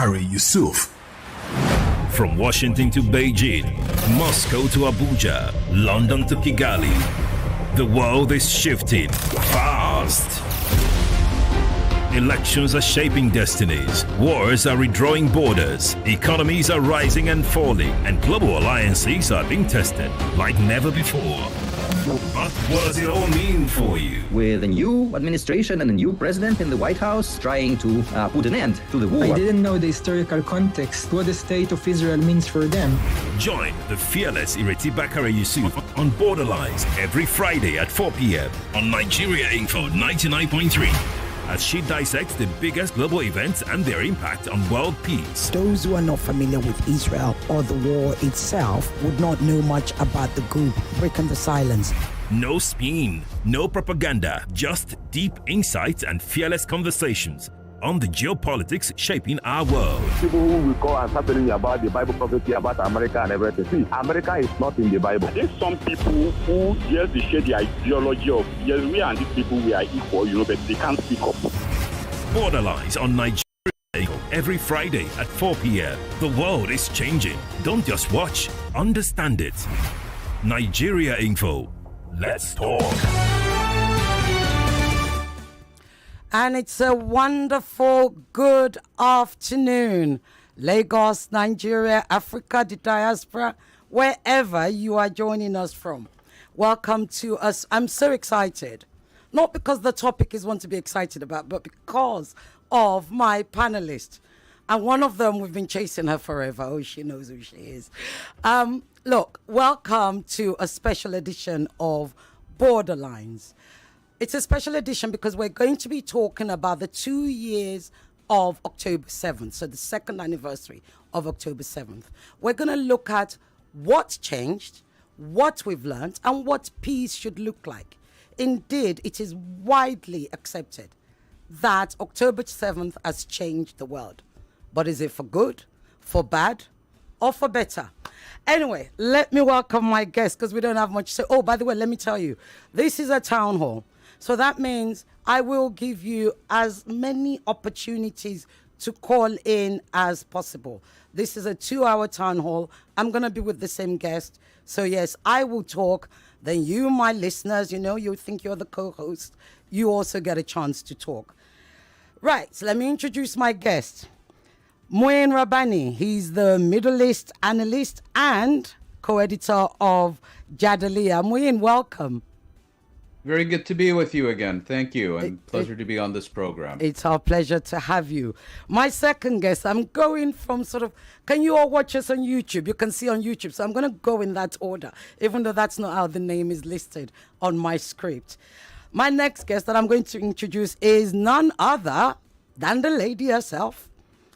Bakare-Yusuf. From Washington to Beijing, Moscow to Abuja, London to Kigali, the world is shifting fast. Elections are shaping destinies, wars are redrawing borders, economies are rising and falling, and global alliances are being tested like never before. But what does it all mean for you? With a new administration and a new president in the White House trying to put an end to the war. I didn't know the historical context, what the state of Israel means for them. Join the fearless Ireti Bakare-Yusuf on Borderlines every Friday at 4 p.m. on Nigeria Info 99.3. As she dissects the biggest global events and their impact on world peace. Those who are not familiar with Israel or the war itself would not know much about the group. Breaking the silence. No spin, no propaganda, just deep insights and fearless conversations on the geopolitics shaping our world. People who will call and start telling you about the Bible prophecy about America and everything. See, America is not in the Bible. There's some people who, yes, they share the ideology of, yes, we and these people, we are equal, but they can't speak up. Borderlines on Nigeria every Friday at 4 p.m. The world is changing. Don't just watch, understand it. Nigeria Info. Let's talk. And it's a wonderful good afternoon. Lagos, Nigeria, Africa, the diaspora, wherever you are joining us from. Welcome to us. I'm so excited. Not because the topic is one to be excited about, but because of my panelists. And one of them, we've been chasing her forever. Oh, she knows who she is. Look, welcome to a special edition of Borderlines. It's a special edition because we're going to be talking about the 2 years of October 7th, so the second anniversary of October 7th. We're going to look at what's changed, what we've learned, and what peace should look like. Indeed, it is widely accepted that October 7th has changed the world. But is it for good, for bad, or for better? Anyway, let me welcome my guests because we don't have much to say. Oh, by the way, let me tell you, this is a town hall. So that means I will give you as many opportunities to call in as possible. This is a 2-hour town hall. I'm going to be with the same guest. So yes, I will talk. Then you, my listeners, you think you're the co-host. You also get a chance to talk. Right, so let me introduce my guest. Mouin Rabbani. He's the Middle East analyst and co-editor of Jadaliyya. Mouin, welcome. Very good to be with you again. Thank you, and pleasure to be on this program. It's our pleasure to have you. My second guest, I'm going from can you all watch us on YouTube? You can see on YouTube, so I'm going to go in that order, even though that's not how the name is listed on my script. My next guest that I'm going to introduce is none other than the lady herself.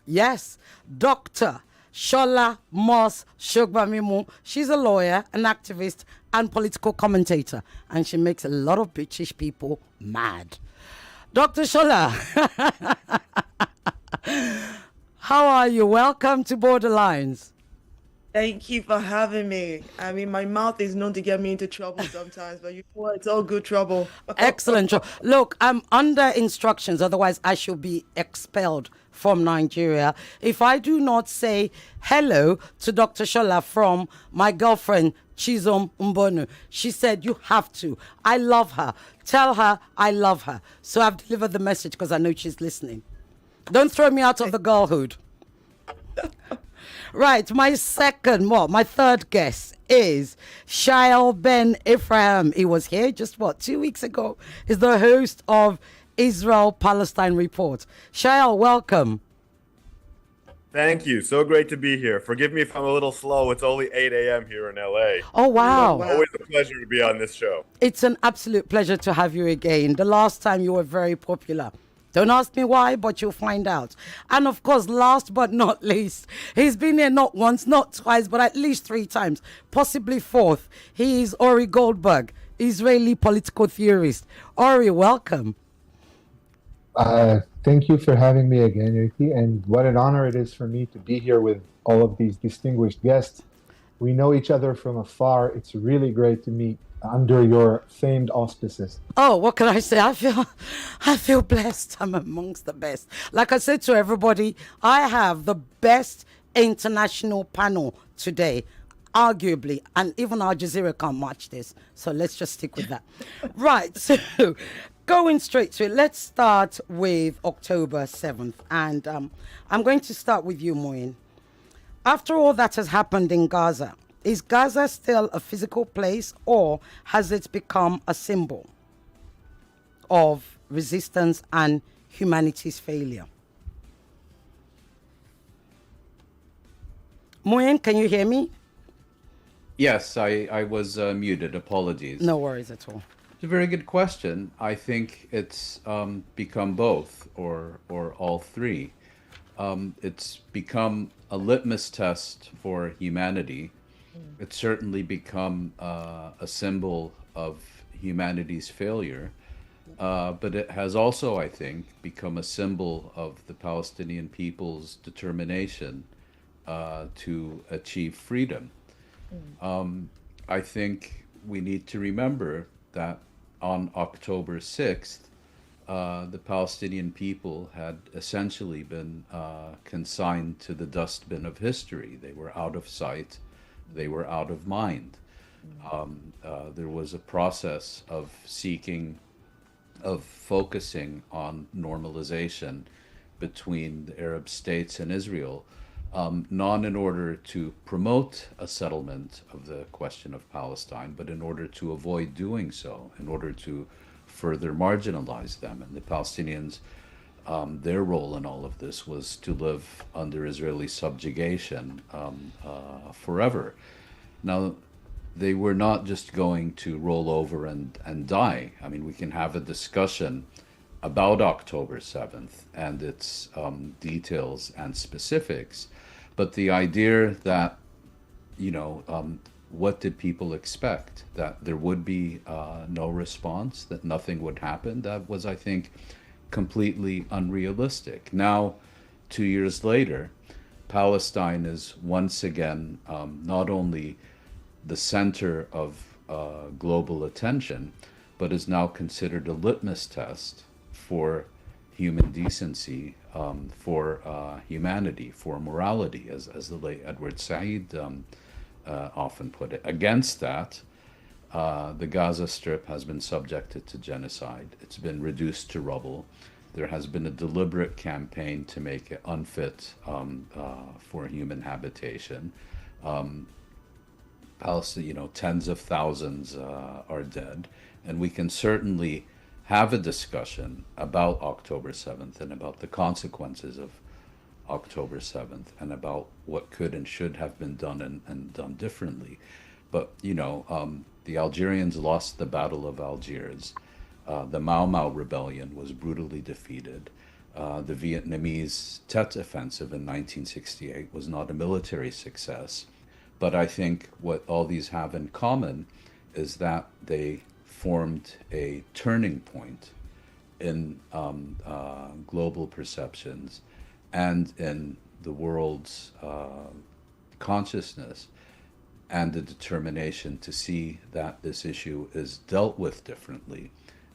Yes, Dr. Shola Mos-Shogbamimu. She's a lawyer, an activist, and political commentator, and she makes a lot of British people mad. Dr. Shola, how are you? Welcome to Borderlines. Thank you for having me. I mean, my mouth is known to get me into trouble sometimes, but it's all good trouble. Excellent. Look, I'm under instructions, otherwise I should be expelled from Nigeria if I do not say hello to Dr. Shola from my girlfriend, Chizom Mbonu. She said, you have to. I love her. Tell her I love her. So I've delivered the message because I know she's listening. Don't throw me out of the girlhood. Right, my third guest is Shaiel Ben-Ephraim. He was here just 2 weeks ago. He's the host of Israel-Palestine Report. Shaiel, welcome. Thank you. So great to be here. Forgive me if I'm a little slow. It's only 8 a.m. here in LA. Oh, wow. Always a pleasure to be on this show. It's an absolute pleasure to have you again. The last time you were very popular. Don't ask me why, but you'll find out. And of course, last but not least, he's been here not once, not twice, but at least 3 times, possibly 4th. He is Ori Goldberg, Israeli political theorist. Ori, welcome. Thank you for having me again, Ireti, and what an honor it is for me to be here with all of these distinguished guests. We know each other from afar. It's really great to meet under your famed auspices. Oh, what can I say? I feel blessed. I'm amongst the best. Like I said to everybody, I have the best international panel today, arguably, and even Al Jazeera can't match this. So let's just stick with that. Right. So going straight to it, let's start with October 7th. And I'm going to start with you, Mouin. After all that has happened in Gaza, is Gaza still a physical place, or has it become a symbol of resistance and humanity's failure? Mouin, can you hear me? Yes, I was muted. Apologies. No worries at all. It's a very good question. I think it's become both, or all three. It's become a litmus test for humanity. It's certainly become a symbol of humanity's failure, but it has also, I think, become a symbol of the Palestinian people's determination to achieve freedom. I think we need to remember that on October 6th, the Palestinian people had essentially been consigned to the dustbin of history. They were out of sight. They were out of mind. There was a process of focusing on normalization between the Arab states and Israel, not in order to promote a settlement of the question of Palestine, but in order to avoid doing so, in order to further marginalize them. And the Palestinians, their role in all of this was to live under Israeli subjugation forever. Now, they were not just going to roll over and die. I mean, we can have a discussion about October 7th and its details and specifics, but the idea that, what did people expect? That there would be no response, that nothing would happen, that was, I think, completely unrealistic. Now, 2 years later, Palestine is once again not only the center of global attention, but is now considered a litmus test for human decency, for humanity, for morality, as the late Edward Said often put it. Against that, the Gaza Strip has been subjected to genocide. It's been reduced to rubble. There has been a deliberate campaign to make it unfit for human habitation. Palestine, tens of thousands are dead, and we can certainly have a discussion about October 7th and about the consequences of October 7th and about what could and should have been done and done differently. But, the Algerians lost the Battle of Algiers. The Mau Mau rebellion was brutally defeated. The Vietnamese Tet Offensive in 1968 was not a military success. But I think what all these have in common is that they formed a turning point in global perceptions and in the world's consciousness, and the determination to see that this issue is dealt with differently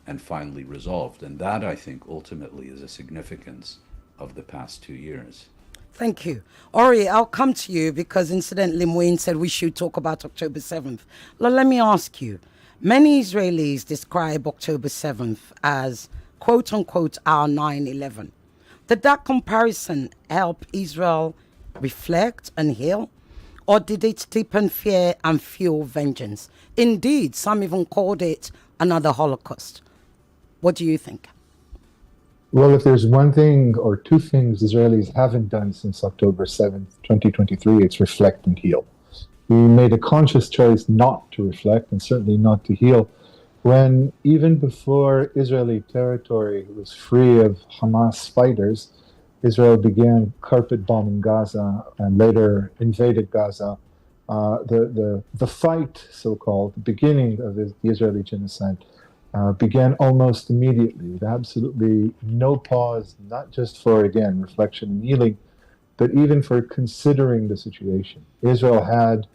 and finally resolved. And that, I think, ultimately is a significance of the past 2 years. Thank you. Ori, I'll come to you because incidentally, Mouin said we should talk about October 7th. Let me ask you, many Israelis describe October 7th as, quote unquote, our 9/11. Did that comparison help Israel reflect and heal? Or did it deepen fear and fuel vengeance? Indeed, some even called it another Holocaust. What do you think? Well, if there's one thing or two things Israelis haven't done since October 7th, 2023, it's reflect and heal. We made a conscious choice not to reflect and certainly not to heal when, even before Israeli territory was free of Hamas fighters, Israel began carpet bombing Gaza and later invaded Gaza. The fight, so-called, the beginning of the Israeli genocide, began almost immediately with absolutely no pause, not just for, again, reflection and healing, but even for considering the situation. Israel had,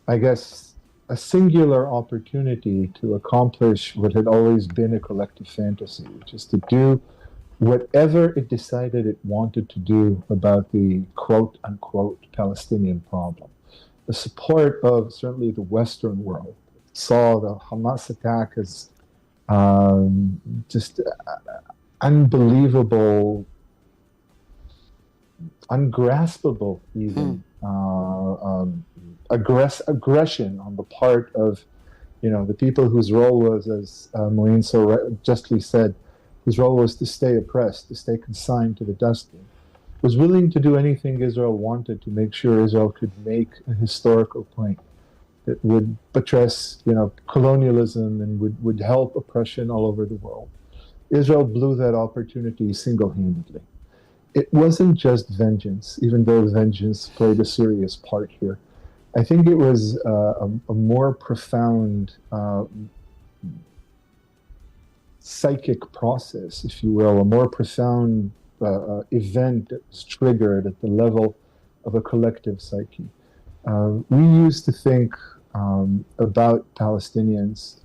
I guess, a singular opportunity to accomplish what had always been a collective fantasy, which is to do whatever it decided it wanted to do about the quote-unquote Palestinian problem. The support of certainly the Western world saw the Hamas attack as just unbelievable, ungraspable even aggression on the part of, the people whose role was, as Mouin so justly said, whose role was to stay oppressed, to stay consigned to the dustbin, was willing to do anything Israel wanted to make sure Israel could make a historical point that would buttress, colonialism and would help oppression all over the world. Israel blew that opportunity single-handedly. It wasn't just vengeance, even though vengeance played a serious part here. I think it was a more profound psychic process, if you will, a more profound event that was triggered at the level of a collective psyche. We used to think about Palestinians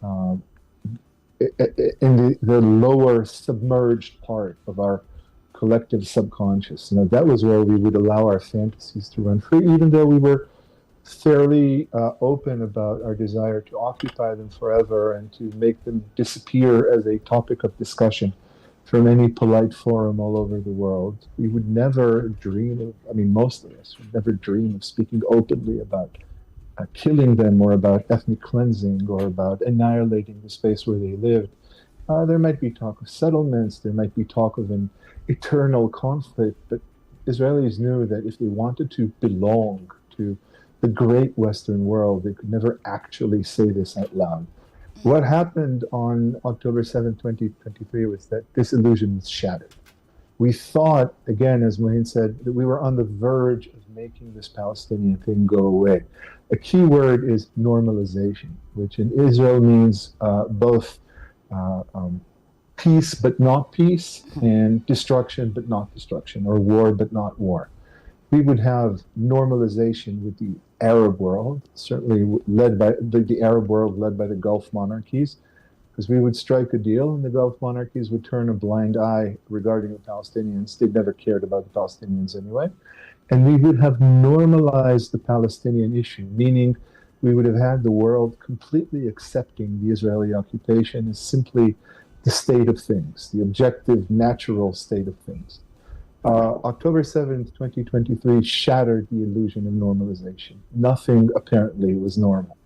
in the lower submerged part of our collective subconscious. That was where we would allow our fantasies to run free, even though we were fairly open about our desire to occupy them forever and to make them disappear as a topic of discussion from any polite forum all over the world. We would never dream of, most of us would never dream of speaking openly about killing them or about ethnic cleansing or about annihilating the space where they lived. There might be talk of settlements, there might be talk of an eternal conflict, but Israelis knew that if they wanted to belong to the great Western world, they could never actually say this out loud. What happened on October 7, 2023 was that this illusion was shattered. We thought, again, as Mouin said, that we were on the verge of making this Palestinian thing go away. A key word is normalization, which in Israel means both peace but not peace, and destruction but not destruction, or war but not war. We would have normalization with the Arab world, certainly led by the Arab world led by the Gulf monarchies, because we would strike a deal and the Gulf monarchies would turn a blind eye regarding the Palestinians. They'd never cared about the Palestinians anyway. And we would have normalized the Palestinian issue, meaning we would have had the world completely accepting the Israeli occupation as simply the state of things, the objective, natural state of things. October 7th, 2023 shattered the illusion of normalization. Nothing apparently was normal.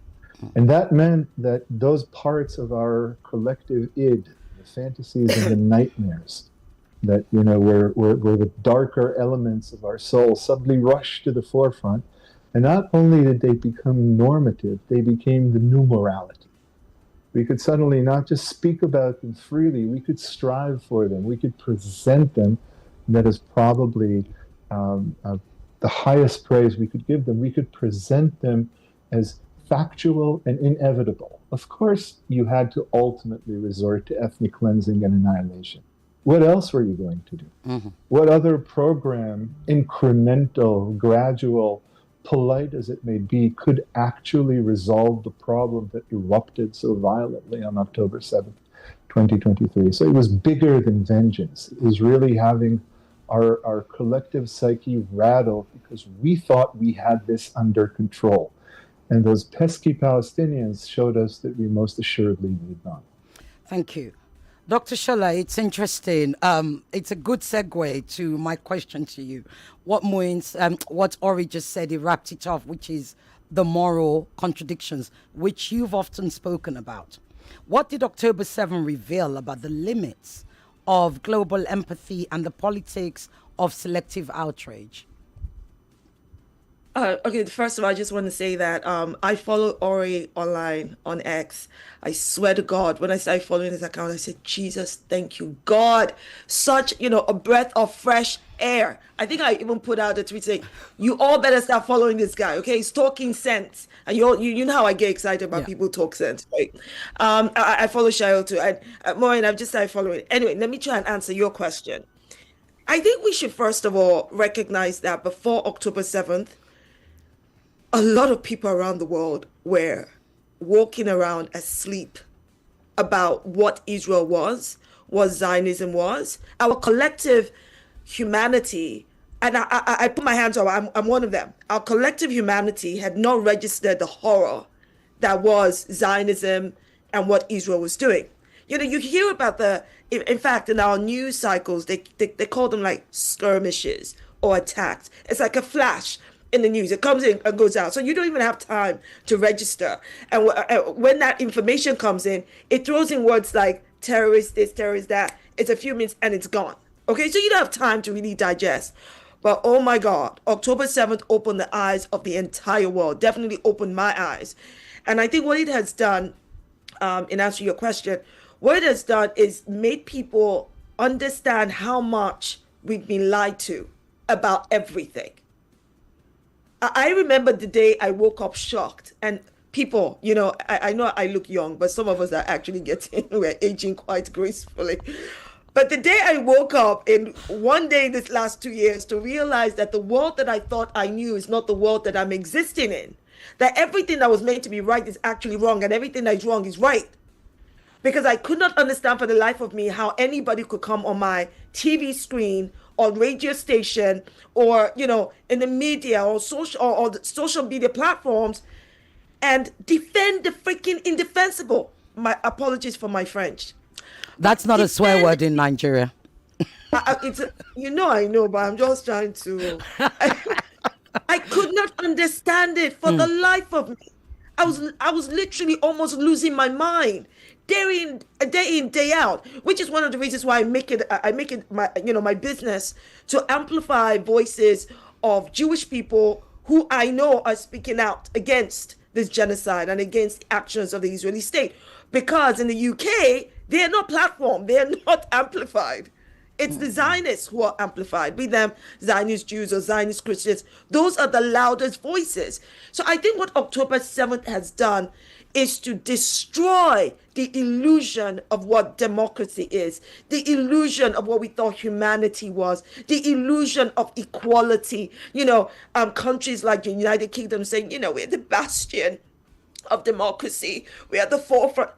And that meant that those parts of our collective id, the fantasies and the nightmares that, were the darker elements of our soul, suddenly rushed to the forefront. And not only did they become normative, they became the new morality. We could suddenly not just speak about them freely, we could strive for them, we could present them. That is probably the highest praise we could give them. We could present them as factual and inevitable. Of course, you had to ultimately resort to ethnic cleansing and annihilation. What else were you going to do? Mm-hmm. What other program, incremental, gradual, polite as it may be, could actually resolve the problem that erupted so violently on October 7th, 2023? So it was bigger than vengeance. It was really having our collective psyche rattled because we thought we had this under control. And those pesky Palestinians showed us that we most assuredly did not. Thank you. Dr. Shola, it's interesting. It's a good segue to my question to you. What what Ori just said, he wrapped it off, which is the moral contradictions, which you've often spoken about. What did October 7 reveal about the limits of global empathy and the politics of selective outrage? Okay, first of all, I just want to say that I follow Ori online on X. I swear to God, when I started following his account, I said, Jesus, thank you, God. Such, a breath of fresh air. I think I even put out a tweet saying, you all better start following this guy, okay? He's talking sense. And you know how I get excited about people talk sense, right? I follow Shaiel too. Mouin, I've just started following. Anyway, let me try and answer your question. I think we should first of all recognize that before October 7th, a lot of people around the world were walking around asleep about what Israel was, what Zionism was. Our collective humanity, and I put my hands up, I'm one of them. Our collective humanity had not registered the horror that was Zionism and what Israel was doing. You know, you hear about in fact, in our news cycles, they call them like skirmishes or attacks. It's like a flash in the news. It comes in and goes out. So you don't even have time to register. And when that information comes in, it throws in words like terrorist this, terrorist that. It's a few minutes and it's gone. Okay, so you don't have time to really digest. But oh my God, October 7th opened the eyes of the entire world, definitely opened my eyes. And I think what it has done, in answer to your question, what it has done is made people understand how much we've been lied to about everything. I remember the day I woke up shocked, and people, you know I look young, but some of us are actually we're aging quite gracefully. But the day I woke up in one day this last 2 years to realize that the world that I thought I knew is not the world that I'm existing in, that everything that was meant to be right is actually wrong and everything that is wrong is right. Because I could not understand for the life of me how anybody could come on my TV screen or radio station or, you know, in the media or the social media platforms and defend the freaking indefensible. My apologies for my French. That's not a swear word in Nigeria. I know, but I'm just trying to. I could not understand it for the life of me. I was literally almost losing my mind, day in, day out, which is one of the reasons why I make it my business to amplify voices of Jewish people who I know are speaking out against this genocide and against the actions of the Israeli state. Because in the UK, they are not platformed, they are not amplified. It's the Zionists who are amplified, be them Zionist Jews or Zionist Christians. Those are the loudest voices. So I think what October 7th has done is to destroy the illusion of what democracy is, the illusion of what we thought humanity was, the illusion of equality. You know, countries like the United Kingdom saying, you know, we're the bastion of democracy, we are the forefront.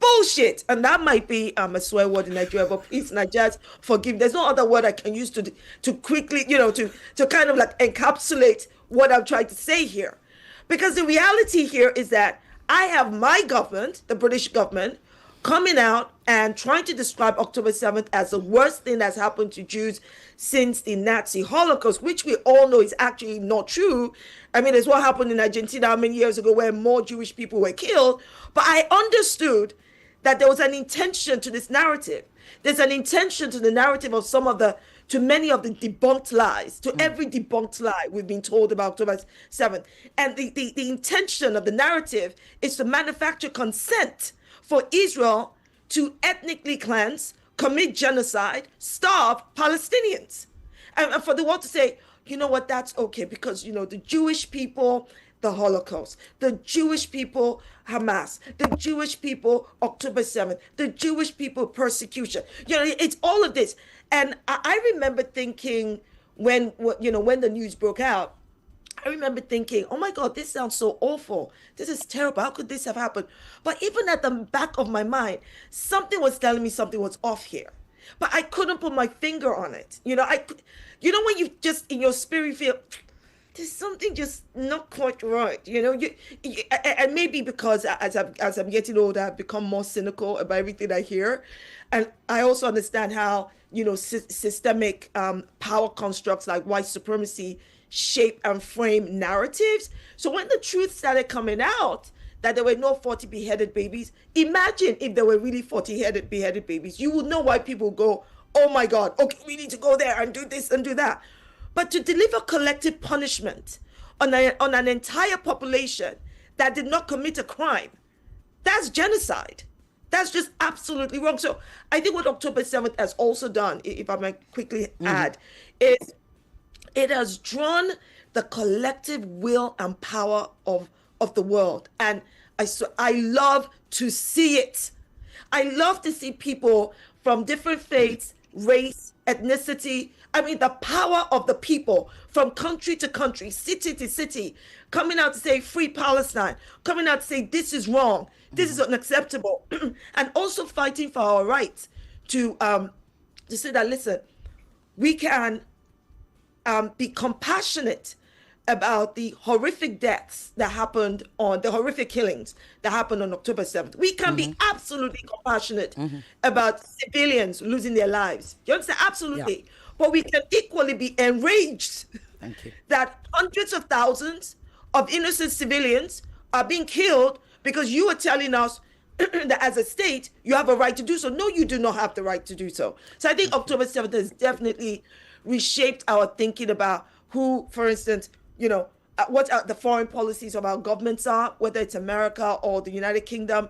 Bullshit. And that might be a swear word in Nigeria, but please, Nigerians, forgive. There's no other word I can use to quickly, you know, to kind of like encapsulate what I'm trying to say here. Because the reality here is that I have my government, the British government, coming out and trying to describe October 7th as the worst thing that's happened to Jews since the Nazi Holocaust, which we all know is actually not true. I mean, it's what happened in Argentina many years ago where more Jewish people were killed. But I understood that there was an intention to this narrative. There's an intention to the narrative of to many of the debunked lies, to every debunked lie we've been told about October 7th. And the intention of the narrative is to manufacture consent for Israel to ethnically cleanse, commit genocide, starve Palestinians. And for the world to say, you know what, that's okay because, you know, the Jewish people, the Holocaust, the Jewish people, Hamas, the Jewish people, October 7th, the Jewish people, persecution. You know, it's all of this. And I remember thinking when the news broke out, I remember thinking, oh my God, this sounds so awful. This is terrible. How could this have happened? But even at the back of my mind, something was telling me something was off here. But I couldn't put my finger on it. You know, when you just in your spirit feel, there's something just not quite right, you know. And maybe because as I'm getting older, I've become more cynical about everything I hear, and I also understand how, you know, systemic power constructs like white supremacy shape and frame narratives. So when the truth started coming out that there were no 40 beheaded babies, imagine if there were really 40 beheaded babies. You would know why people go, oh my God, okay, we need to go there and do this and do that. But to deliver collective punishment on an entire population that did not commit a crime, that's genocide. That's just absolutely wrong. So I think what October 7th has also done, if I might quickly add, is it has drawn the collective will and power of the world. And I love to see it. I love to see people from different faiths, race, ethnicity. I mean, the power of the people from country to country, city to city, coming out to say free Palestine, coming out to say this is wrong, this is unacceptable, and also fighting for our rights to say that, listen, we can be compassionate about the horrific deaths that happened on the horrific killings that happened on October 7th. We can be absolutely compassionate about civilians losing their lives. You understand? Absolutely. Yeah. But we can equally be enraged that hundreds of thousands of innocent civilians are being killed because you are telling us that as a state, you have a right to do so. No, you do not have the right to do so. So I think October 7th has definitely reshaped our thinking about who, for instance, what the foreign policies of our governments are, whether it's America or the United Kingdom,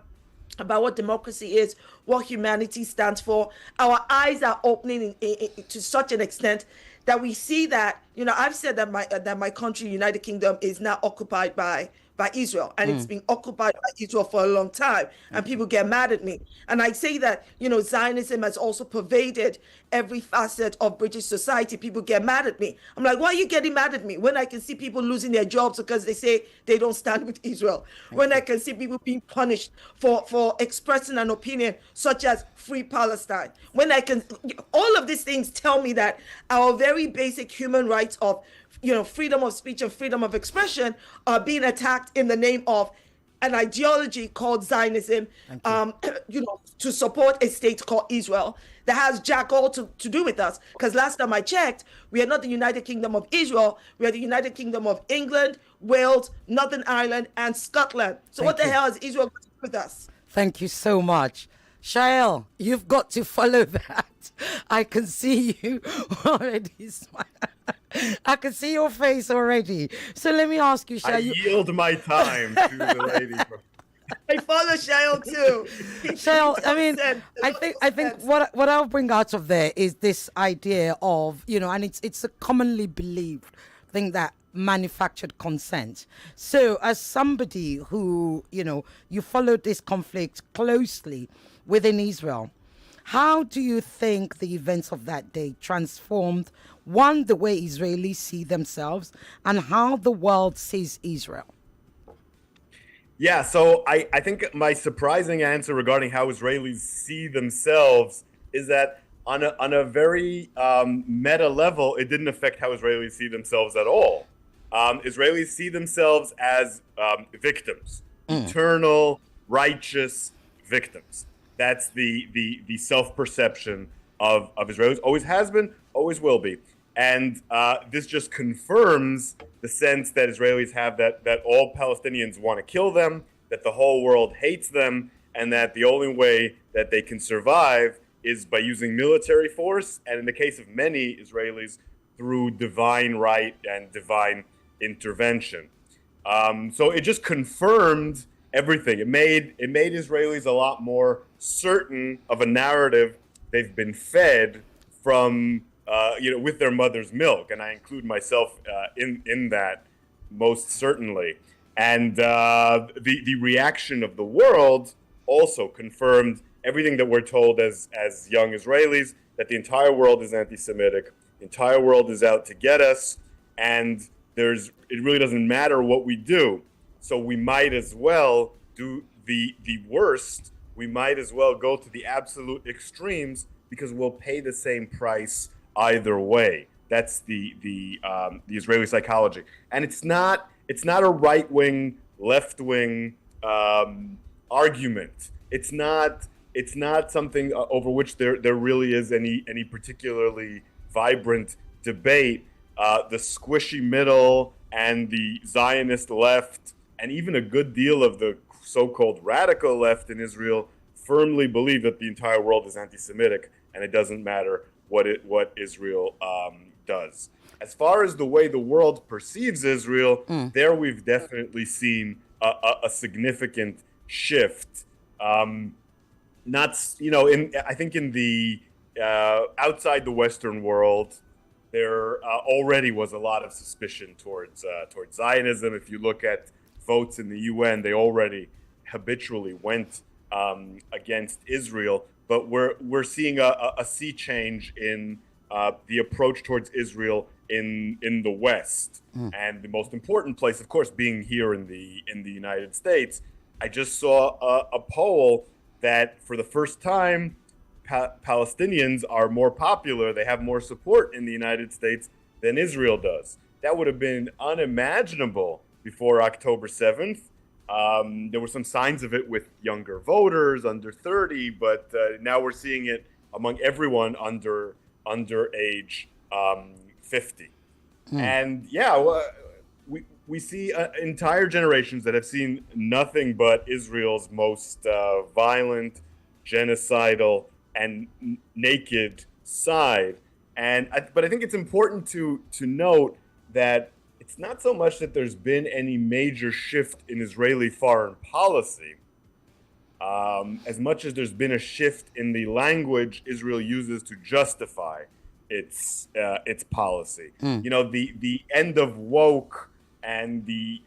about what democracy is, what humanity stands for. Our eyes are opening to such an extent that we see that, I've said that my country, United Kingdom, is now occupied by Israel, and it's been occupied by Israel for a long time, and people get mad at me. And I say that, Zionism has also pervaded every facet of British society. People get mad at me. I'm like, why are you getting mad at me when I can see people losing their jobs because they say they don't stand with Israel? When I can see people being punished for expressing an opinion such as free Palestine? When I can, all of these things tell me that our very basic human rights of freedom of speech and freedom of expression are being attacked in the name of an ideology called Zionism, to support a state called Israel that has jack all to do with us. Because last time I checked, we are not the United Kingdom of Israel. We are the United Kingdom of England, Wales, Northern Ireland, and Scotland. So what the hell is Israel going to do with us? Thank you so much. Shaiel, you've got to follow that. I can see you already smile. I can see your face already. So let me ask you, Shaiel. I yield my time to the lady. I follow Shaiel too. Shaiel, I mean, I think what I'll bring out of there is this idea of, and it's a commonly believed thing that manufactured consent. So as somebody who, you followed this conflict closely within Israel, how do you think the events of that day transformed, one, the way Israelis see themselves, and how the world sees Israel? Yeah, so I think my surprising answer regarding how Israelis see themselves is that on a very meta level, it didn't affect how Israelis see themselves at all. Israelis see themselves as victims, eternal, righteous victims. That's the self-perception of Israelis. Always has been, always will be. And this just confirms the sense that Israelis have that all Palestinians want to kill them, that the whole world hates them, and that the only way that they can survive is by using military force, and in the case of many Israelis, through divine right and divine intervention. So it just confirmed everything. It made Israelis a lot more certain of a narrative they've been fed from, with their mother's milk, and I include myself in that most certainly. And the reaction of the world also confirmed everything that we're told as young Israelis, that the entire world is anti-Semitic, the entire world is out to get us, and it really doesn't matter what we do. So we might as well do the worst. We might as well go to the absolute extremes because we'll pay the same price either way. That's the Israeli psychology, and it's not a right-wing, left-wing argument. It's not something over which there really is any particularly vibrant debate. The squishy middle and the Zionist left, and even a good deal of the so-called radical left in Israel, firmly believe that the entire world is anti-Semitic, and it doesn't matter what Israel does. As far as the way the world perceives Israel, there we've definitely seen a significant shift. I think in the outside the Western world, there already was a lot of suspicion towards Zionism. If you look at votes in the UN, they already habitually went against Israel. But we're seeing a sea change in the approach towards Israel in the West, and the most important place, of course, being here in the United States. I just saw a poll that for the first time, Palestinians are more popular. They have more support in the United States than Israel does. That would have been unimaginable before October 7th. There were some signs of it with younger voters under 30, but now we're seeing it among everyone under age 50. And yeah, we see entire generations that have seen nothing but Israel's most violent, genocidal, and naked side. But I think it's important to note that it's not so much that there's been any major shift in Israeli foreign policy, as much as there's been a shift in the language Israel uses to justify its policy. You know, the end of woke and the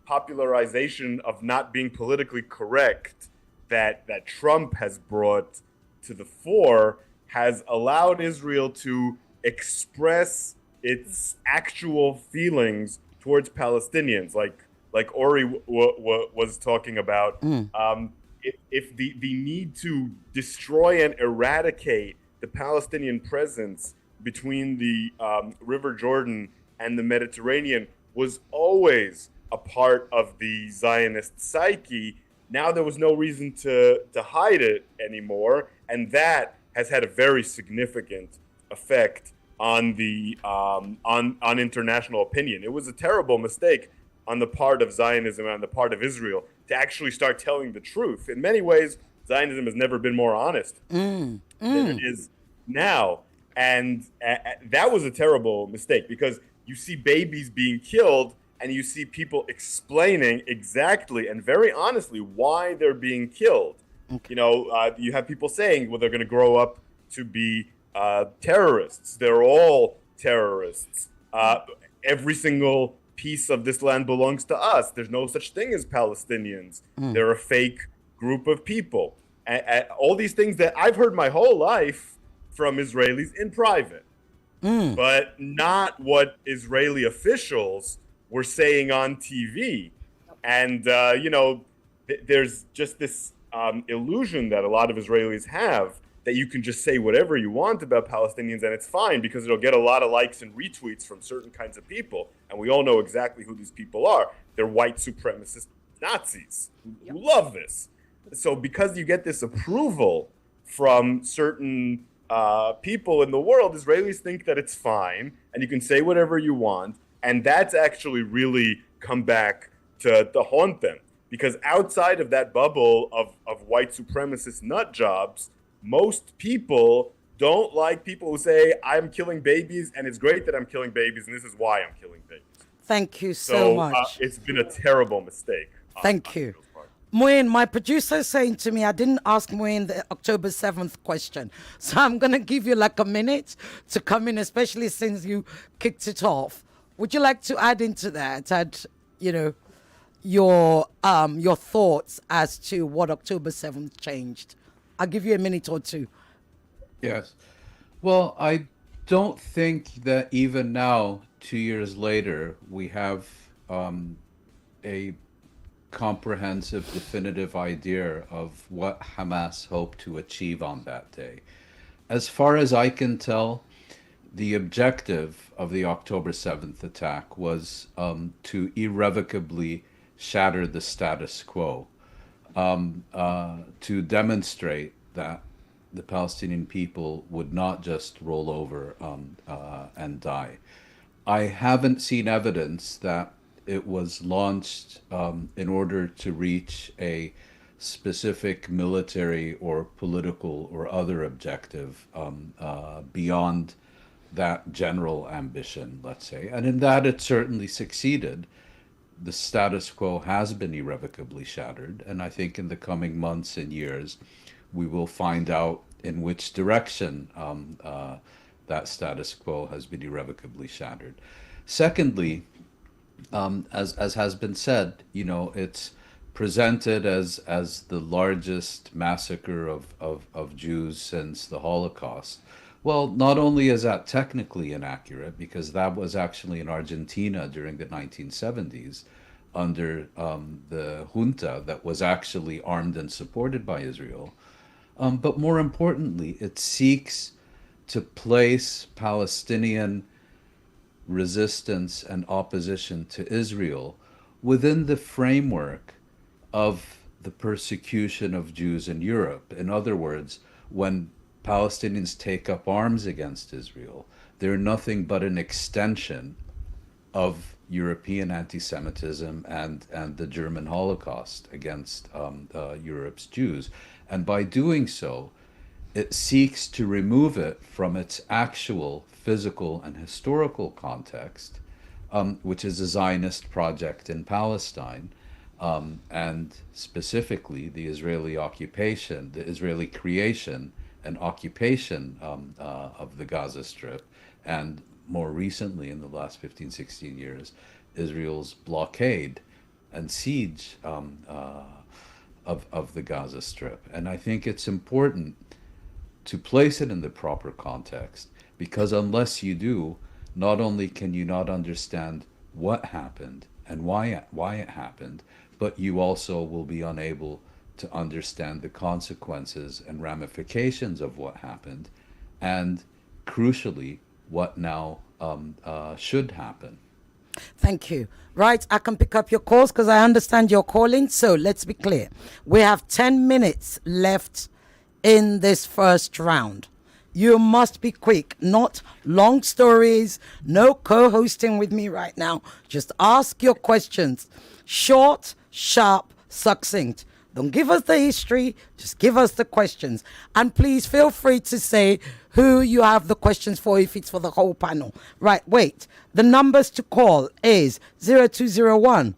popularization of not being politically correct that Trump has brought to the fore has allowed Israel to express its actual feelings towards Palestinians, like Ori was talking about. If the need to destroy and eradicate the Palestinian presence between the River Jordan and the Mediterranean was always a part of the Zionist psyche, now there was no reason to hide it anymore, and that has had a very significant effect on the on international opinion. It was a terrible mistake on the part of Zionism and on the part of Israel to actually start telling the truth. In many ways, Zionism has never been more honest than it is now, and that was a terrible mistake because you see babies being killed and you see people explaining exactly and very honestly why they're being killed. You know, you have people saying, well, they're going to grow up to be terrorists. They're all terrorists. Every single piece of this land belongs to us. There's no such thing as Palestinians. They're a fake group of people. And all these things that I've heard my whole life from Israelis in private, but not what Israeli officials were saying on TV. And, you know, there's just this illusion that a lot of Israelis have that you can just say whatever you want about Palestinians and it's fine because it'll get a lot of likes and retweets from certain kinds of people. And we all know exactly who these people are. They're white supremacist Nazis who love this. So because you get this approval from certain people in the world, Israelis think that it's fine and you can say whatever you want. And that's actually really come back to haunt them. Because outside of that bubble of white supremacist nut jobs, most people don't like people who say, I'm killing babies and it's great that I'm killing babies and this is why I'm killing babies. Thank you so much. It's been a terrible mistake. Thank you. Mouin, my producer is saying to me, I didn't ask Mouin the October 7th question. So I'm going to give you like a minute to come in, especially since you kicked it off. Would you like to add into that, you know, your thoughts as to what October 7th changed? I'll give you a minute or two. Yes. Well, I don't think that even now, 2 years later, we have a comprehensive, definitive idea of what Hamas hoped to achieve on that day. As far as I can tell, the objective of the October 7th attack was to irrevocably shatter the status quo, to demonstrate that the Palestinian people would not just roll over and die. I haven't seen evidence that it was launched in order to reach a specific military or political or other objective beyond that general ambition, let's say. And in that, it certainly succeeded. The status quo has been irrevocably shattered. And I think in the coming months and years, we will find out in which direction that status quo has been irrevocably shattered. Secondly, as has been said, you know, it's presented as the largest massacre of Jews since the Holocaust. Well, not only is that technically inaccurate, because that was actually in Argentina during the 1970s under the junta that was actually armed and supported by Israel. But more importantly, it seeks to place Palestinian resistance and opposition to Israel within the framework of the persecution of Jews in Europe. In other words, when Palestinians take up arms against Israel, they're nothing but an extension of European anti-Semitism and the German Holocaust against Europe's Jews. And by doing so, it seeks to remove it from its actual physical and historical context, which is a Zionist project in Palestine, and specifically the Israeli occupation, the Israeli creation and occupation of the Gaza Strip, and more recently, in the last 15, 16 years, Israel's blockade and siege of the Gaza Strip. And I think it's important to place it in the proper context, because unless you do, not only can you not understand what happened and why it happened, but you also will be unable to understand the consequences and ramifications of what happened, and crucially, what now should happen. Thank you. Right, I can pick up your calls because I understand you're calling. So let's be clear. We have 10 minutes left in this first round. You must be quick, not long stories, no co-hosting with me right now. Just ask your questions. Short, sharp, succinct. Don't give us the history, just give us the questions. And please feel free to say who you have the questions for if it's for the whole panel. Right, wait. The numbers to call is 0201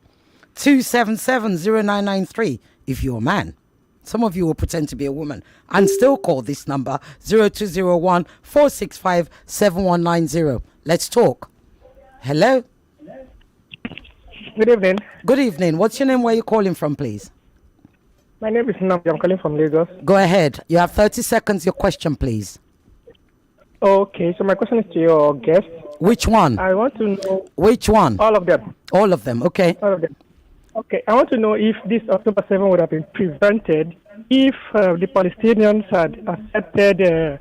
277 0993 if you're a man. Some of you will pretend to be a woman and still call this number 0201 465 7190. Let's talk. Hello? Good evening. Good evening. What's your name? Where are you calling from, please? My name is Namdi. I'm calling from Lagos. Go ahead. You have 30 seconds. Your question, please. Okay, so my question is to your guest. Which one? I want to know... Which one? All of them. All of them, okay. All of them. Okay, I want to know if this October 7 would have been prevented if the Palestinians had accepted their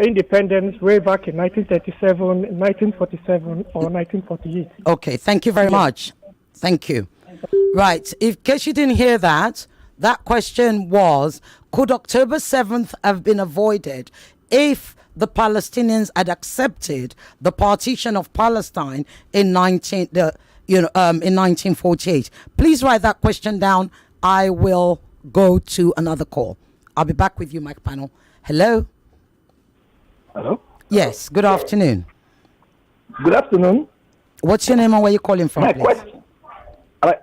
independence way back in 1937, 1947, or 1948. Okay, thank you very much. Thank you. Right, in case you didn't hear that, that question was, could October 7th have been avoided if the Palestinians had accepted the partition of Palestine in 1948? Please write that question down. I will go to another call. I'll be back with you, Mike Panel. Hello? Hello? Yes, good afternoon. Good afternoon. What's your name and where you calling from, My please? question.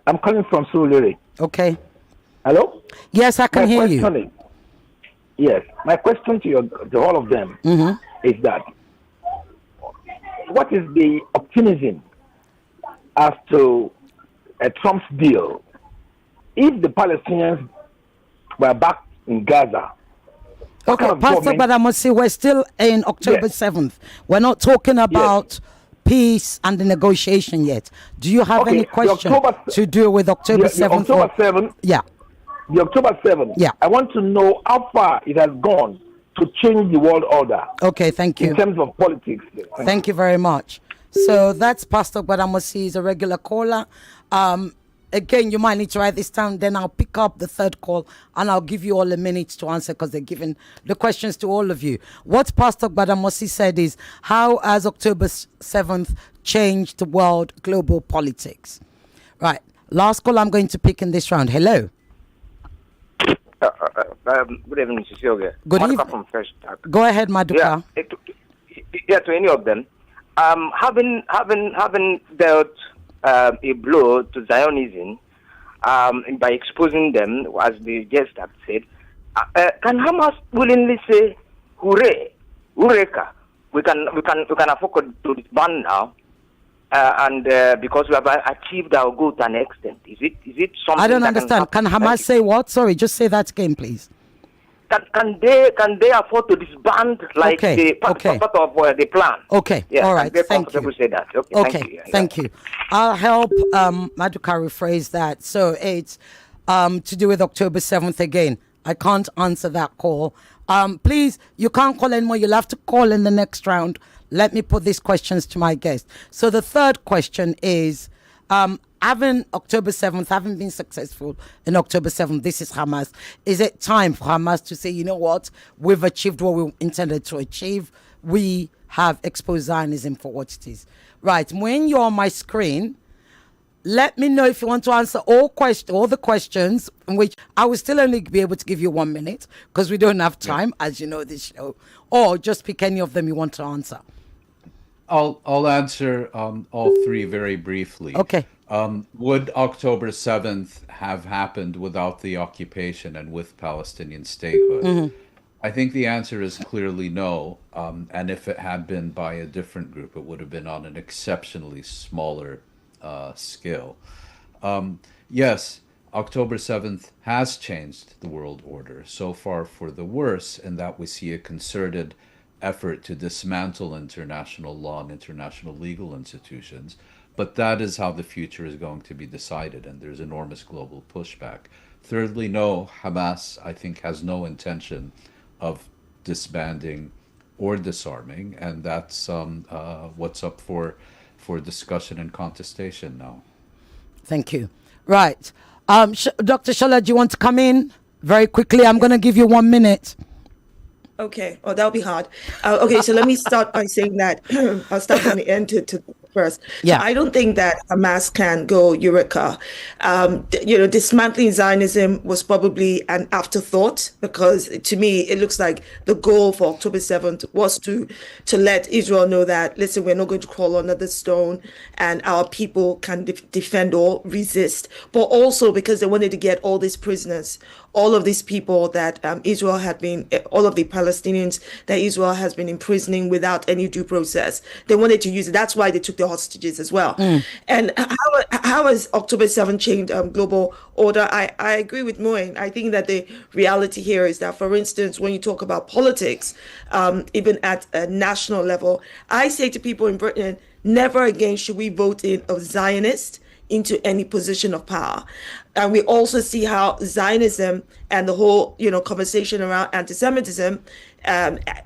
I'm calling from Surulere. Okay. Hello? Yes, I can hear you. Yes. My question to all of them is that, what is the optimism as to Trump's deal if the Palestinians were back in Gaza? Okay, Pastor Badamosi, we're still in October 7th. We're not talking about peace and the negotiation yet. Do you have any question to do with October 7th? October 7th? Yeah. The October 7th. Yeah. I want to know how far it has gone to change the world order. Okay, thank you. In terms of politics. Thank you very much. So that's Pastor Badamosi. He's a regular caller. Again, you might need to write this down. Then I'll pick up the third call and I'll give you all a minute to answer because they're giving the questions to all of you. What Pastor Badamosi said is, how has October 7th changed the world global politics? Right. Last call I'm going to pick in this round. Hello. Good evening, Mrs. Yoga. Good evening. From Fresh Start. Go ahead, Maduka. Yeah, to any of them. Having dealt a blow to Zionism by exposing them, as the guest had said, can Hamas willingly say, "Hooray, Eureka! We can afford to disband now," and because we have achieved our goal to an extent? Is it something? I don't understand. Can Hamas say what? Sorry, just say that again, please. can they afford to disband like the part of the plan? Okay, yeah, all right, thank you. Say that. Okay, thank you. I'll help Maduka rephrase that. So it's to do with October 7th again. I can't answer that call. Please, you can't call anymore. You'll have to call in the next round. Let me put these questions to my guest. So the third question is, having October 7th, having been successful in October 7th, this is Hamas. Is it time for Hamas to say, you know what, we've achieved what we intended to achieve? We have exposed Zionism for what it is. Right, when you're on my screen, let me know if you want to answer all the questions, in which I will still only be able to give you 1 minute because we don't have time, as you know, this show, or just pick any of them you want to answer. I'll answer all three very briefly. Okay. Would October 7th have happened without the occupation and with Palestinian statehood? Mm-hmm. I think the answer is clearly no. And if it had been by a different group, it would have been on an exceptionally smaller scale. Yes, October 7th has changed the world order, so far for the worse, in that we see a concerted effort to dismantle international law and international legal institutions. But that is how the future is going to be decided, and there's enormous global pushback. Thirdly, no, Hamas, I think, has no intention of disbanding or disarming, and that's what's up for discussion and contestation now. Thank you. Right. Dr. Shola, do you want to come in very quickly? I'm going to give you 1 minute. Okay. Oh, that'll be hard. Okay, so let me start by saying that I'll start from the end to first. Yeah. I don't think that Hamas can go Eureka. Dismantling Zionism was probably an afterthought, because to me, it looks like the goal for October 7th was to let Israel know that, listen, we're not going to crawl under the stone and our people can defend or resist. But also because they wanted to get all these prisoners, all of these people that Israel had been, all of the Palestinians that Israel has been imprisoning without any due process. They wanted to use it. That's why they took the hostages as well. And how has October 7th changed global order? I agree with Mouin. I think that the reality here is that, for instance, when you talk about politics, even at a national level, I say to people in Britain, never again should we vote in a Zionist into any position of power. And we also see how Zionism and the whole, conversation around anti-Semitism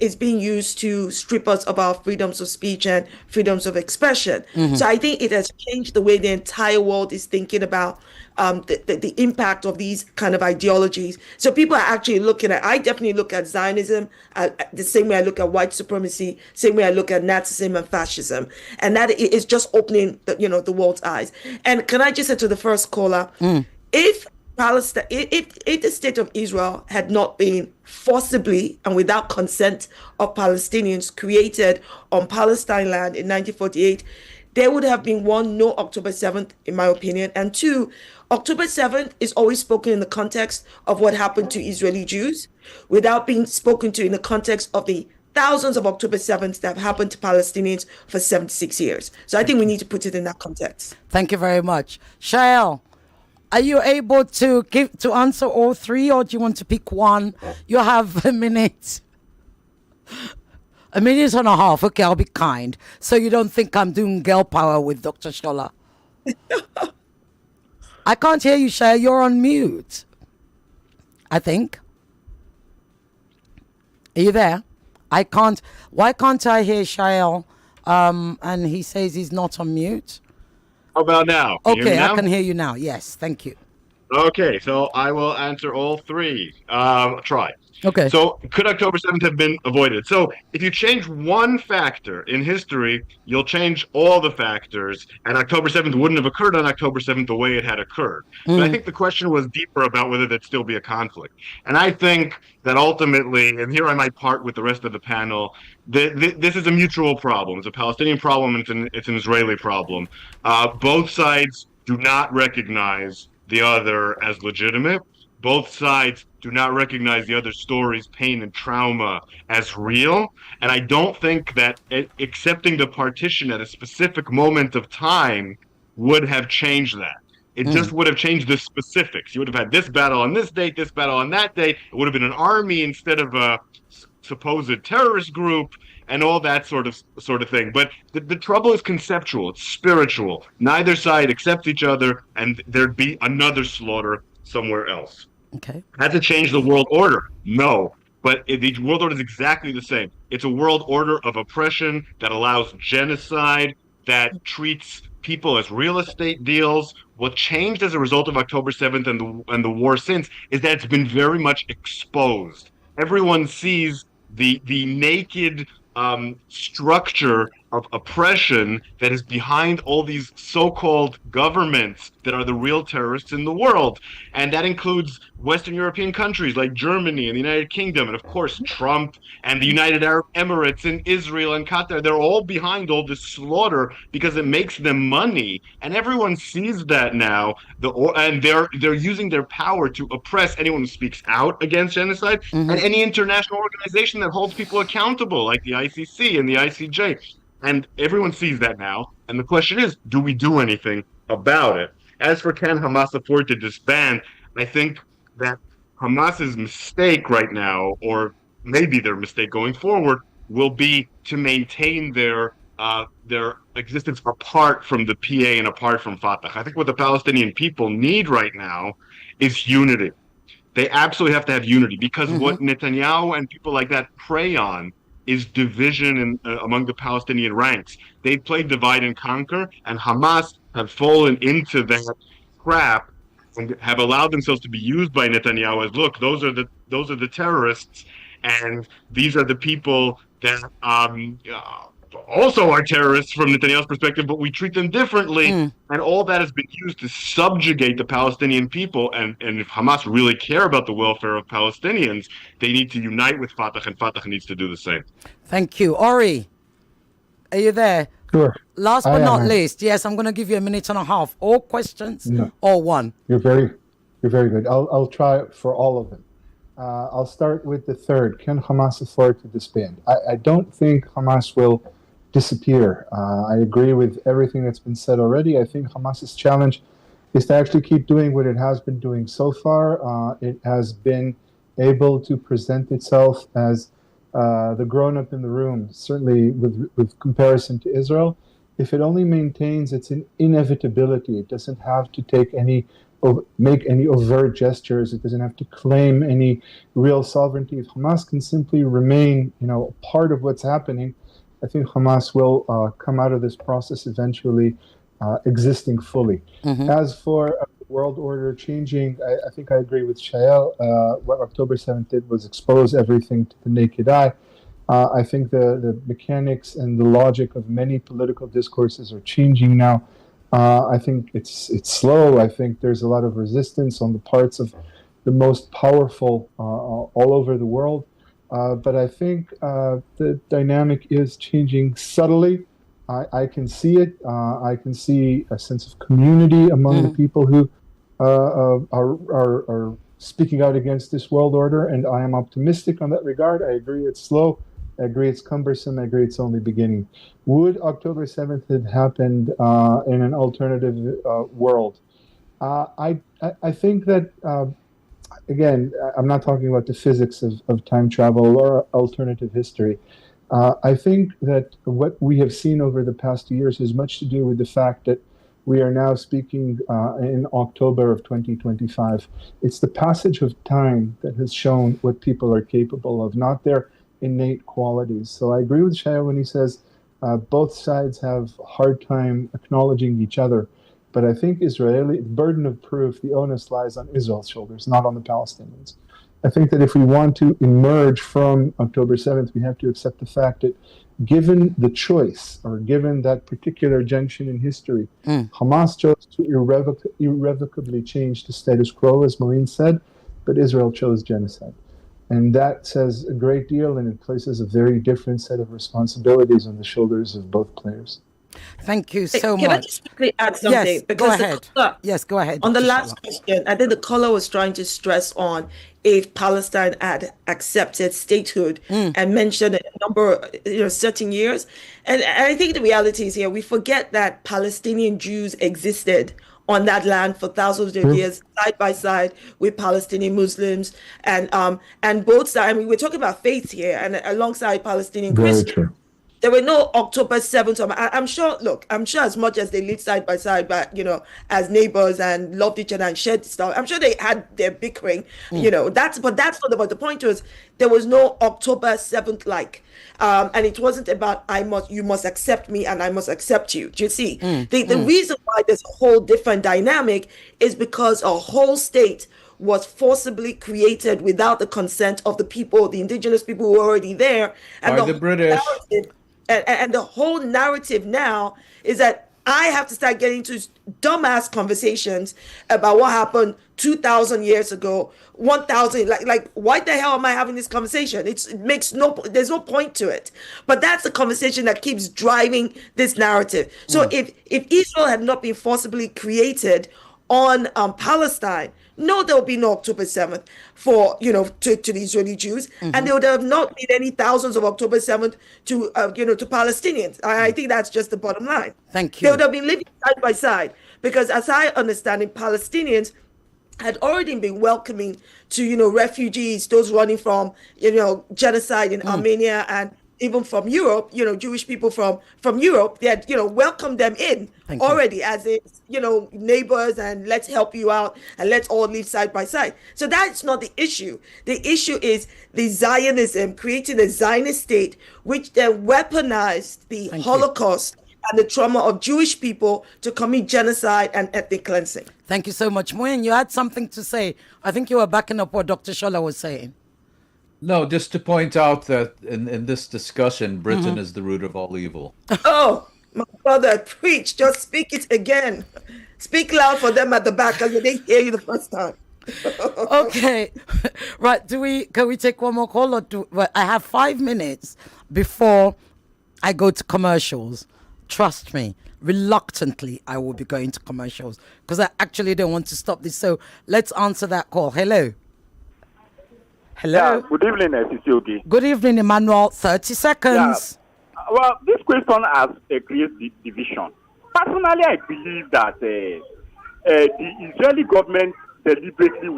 is being used to strip us of our freedoms of speech and freedoms of expression. So I think it has changed the way the entire world is thinking about the impact of these kind of ideologies. So people are actually looking at, I definitely look at Zionism the same way I look at white supremacy, same way I look at Nazism and fascism. And that is just opening the world's eyes. And can I just say to the first caller, if Palestine, if the state of Israel had not been forcibly and without consent of Palestinians created on Palestine land in 1948, there would have been one, no October 7th, in my opinion, and two, October 7th is always spoken in the context of what happened to Israeli Jews, without being spoken to in the context of the thousands of October 7th that have happened to Palestinians for 76 years. So I think we need to put it in that context. Thank you very much. Shaiel, are you able to answer all three, or do you want to pick one? You have a minute. A minute and a half. Okay, I'll be kind. So you don't think I'm doing girl power with Dr. Shola? I can't hear you, Shaiel. You're on mute, I think. Are you there? I can't. Why can't I hear Shaiel? And he says he's not on mute. How about now? Can you hear me now? I can hear you now. Yes, thank you. Okay, so I will answer all three. Try. Okay. So could October 7th have been avoided? So if you change one factor in history, you'll change all the factors, and October 7th wouldn't have occurred on October 7th the way it had occurred. But I think the question was deeper about whether there'd still be a conflict. And I think that ultimately, and here I might part with the rest of the panel, this is a mutual problem. It's a Palestinian problem, and it's an Israeli problem. Both sides do not recognize the other as legitimate. Both sides do not recognize the other story's pain and trauma as real. And I don't think that accepting the partition at a specific moment of time would have changed that. It just would have changed the specifics. You would have had this battle on this date, this battle on that date. It would have been an army instead of a supposed terrorist group, and all that sort of thing. But the trouble is conceptual. It's spiritual. Neither side accepts each other, and there'd be another slaughter somewhere else. Okay. Had to change the world order? No. But the world order is exactly the same. It's a world order of oppression that allows genocide, that treats people as real estate deals. What changed as a result of October 7th and the war since is that it's been very much exposed. Everyone sees the naked structure of oppression that is behind all these so-called governments that are the real terrorists in the world. And that includes Western European countries like Germany and the United Kingdom, and of course Trump and the United Arab Emirates and Israel and Qatar. They're all behind all this slaughter because it makes them money. And everyone sees that now. And they're using their power to oppress anyone who speaks out against genocide and any international organization that holds people accountable, like the ICC and the ICJ. And everyone sees that now. And the question is, do we do anything about it? As for can Hamas afford to disband, I think that Hamas's mistake right now, or maybe their mistake going forward, will be to maintain their existence apart from the PA and apart from Fatah. I think what the Palestinian people need right now is unity. They absolutely have to have unity, because what Netanyahu and people like that prey on is division among the Palestinian ranks. They played divide and conquer, and Hamas have fallen into that trap and have allowed themselves to be used by Netanyahu as, look, those are the terrorists, and these are the people that also are terrorists from Netanyahu's perspective, but we treat them differently. And all that has been used to subjugate the Palestinian people. And if Hamas really care about the welfare of Palestinians, they need to unite with Fatah, and Fatah needs to do the same. Thank you. Ori, are you there? Sure. Last but not least, yes, I'm going to give you a minute and a half. All questions or one? You're very good. I'll try for all of them. I'll start with the third. Can Hamas afford to disband? I don't think Hamas will disappear. I agree with everything that's been said already. I think Hamas's challenge is to actually keep doing what it has been doing so far. It has been able to present itself as the grown-up in the room, certainly with comparison to Israel. If it only maintains its inevitability, it doesn't have to make any overt gestures. It doesn't have to claim any real sovereignty. If Hamas can simply remain, part of what's happening, I think Hamas will come out of this process eventually existing fully. As for world order changing, I think I agree with Shaiel. What October 7th did was expose everything to the naked eye. I think the mechanics and the logic of many political discourses are changing now. I think it's slow. I think there's a lot of resistance on the parts of the most powerful all over the world. But I think the dynamic is changing subtly. I can see it. I can see a sense of community among the people who are speaking out against this world order, and I am optimistic on that regard. I agree it's slow. I agree it's cumbersome. I agree it's only beginning. Would October 7th have happened in an alternative world? I think that, again, I'm not talking about the physics of time travel or alternative history. I think that what we have seen over the past years has much to do with the fact that we are now speaking in October of 2025. It's the passage of time that has shown what people are capable of, not their innate qualities. So I agree with Shaiel when he says both sides have a hard time acknowledging each other. But I think Israeli burden of proof, the onus lies on Israel's shoulders, not on the Palestinians. I think that if we want to emerge from October 7th, we have to accept the fact that given the choice, or given that particular junction in history, Hamas chose to irrevocably change the status quo, as Mouin said, but Israel chose genocide. And that says a great deal, and it places a very different set of responsibilities on the shoulders of both players. Thank you so Can much. I just quickly add something? Yes, go ahead. Yes, go ahead. On the Dr. last Shola. question, I think the caller was trying to stress on if Palestine had accepted statehood and mentioned a number, certain years. And I think the reality is here, we forget that Palestinian Jews existed on that land for thousands of years, side by side with Palestinian Muslims, and both sides. I mean, we're talking about faith here, and alongside Palestinian Christians. True. There were no October 7th. I'm sure as much as they lived side by side, but, as neighbors and loved each other and shared stuff, I'm sure they had their bickering, that's not about the point was there was no October 7th and it wasn't about you must accept me and I must accept you. Do you see? The reason why there's a whole different dynamic is because a whole state was forcibly created without the consent of the people, the indigenous people who were already there. And By the British. And the whole narrative now is that I have to start getting into dumbass conversations about what happened 2,000 years ago, 1,000. Like, why the hell am I having this conversation? There's no point to it. But that's the conversation that keeps driving this narrative. So if Israel had not been forcibly created on Palestine, no, there will be no October 7th for, to the Israeli Jews. And there would have not been any thousands of October 7th to Palestinians. I think that's just the bottom line. Thank you. They would have been living side by side because, as I understand it, Palestinians had already been welcoming to, refugees, those running from, genocide in Armenia and even from Europe, Jewish people from Europe, they had, welcomed them in already as neighbors, and let's help you out and let's all live side by side. So that's not the issue. The issue is the Zionism, creating a Zionist state, which then weaponized the Holocaust and the trauma of Jewish people to commit genocide and ethnic cleansing. Thank you so much. Mouin, you had something to say. I think you were backing up what Dr. Shola was saying. No, just to point out that in this discussion, Britain is the root of all evil. Oh, my brother, preach. Just speak it again. Speak loud for them at the back because they didn't hear you the first time. Okay. Right. Can we take one more call? I have 5 minutes before I go to commercials. Trust me, reluctantly, I will be going to commercials because I actually don't want to stop this. So let's answer that call. Hello. Hello. Yeah, good evening, Sisiogi. Good evening, Emmanuel. 30 seconds. Yeah. Well, this question has created division. Personally, I believe that the Israeli government deliberately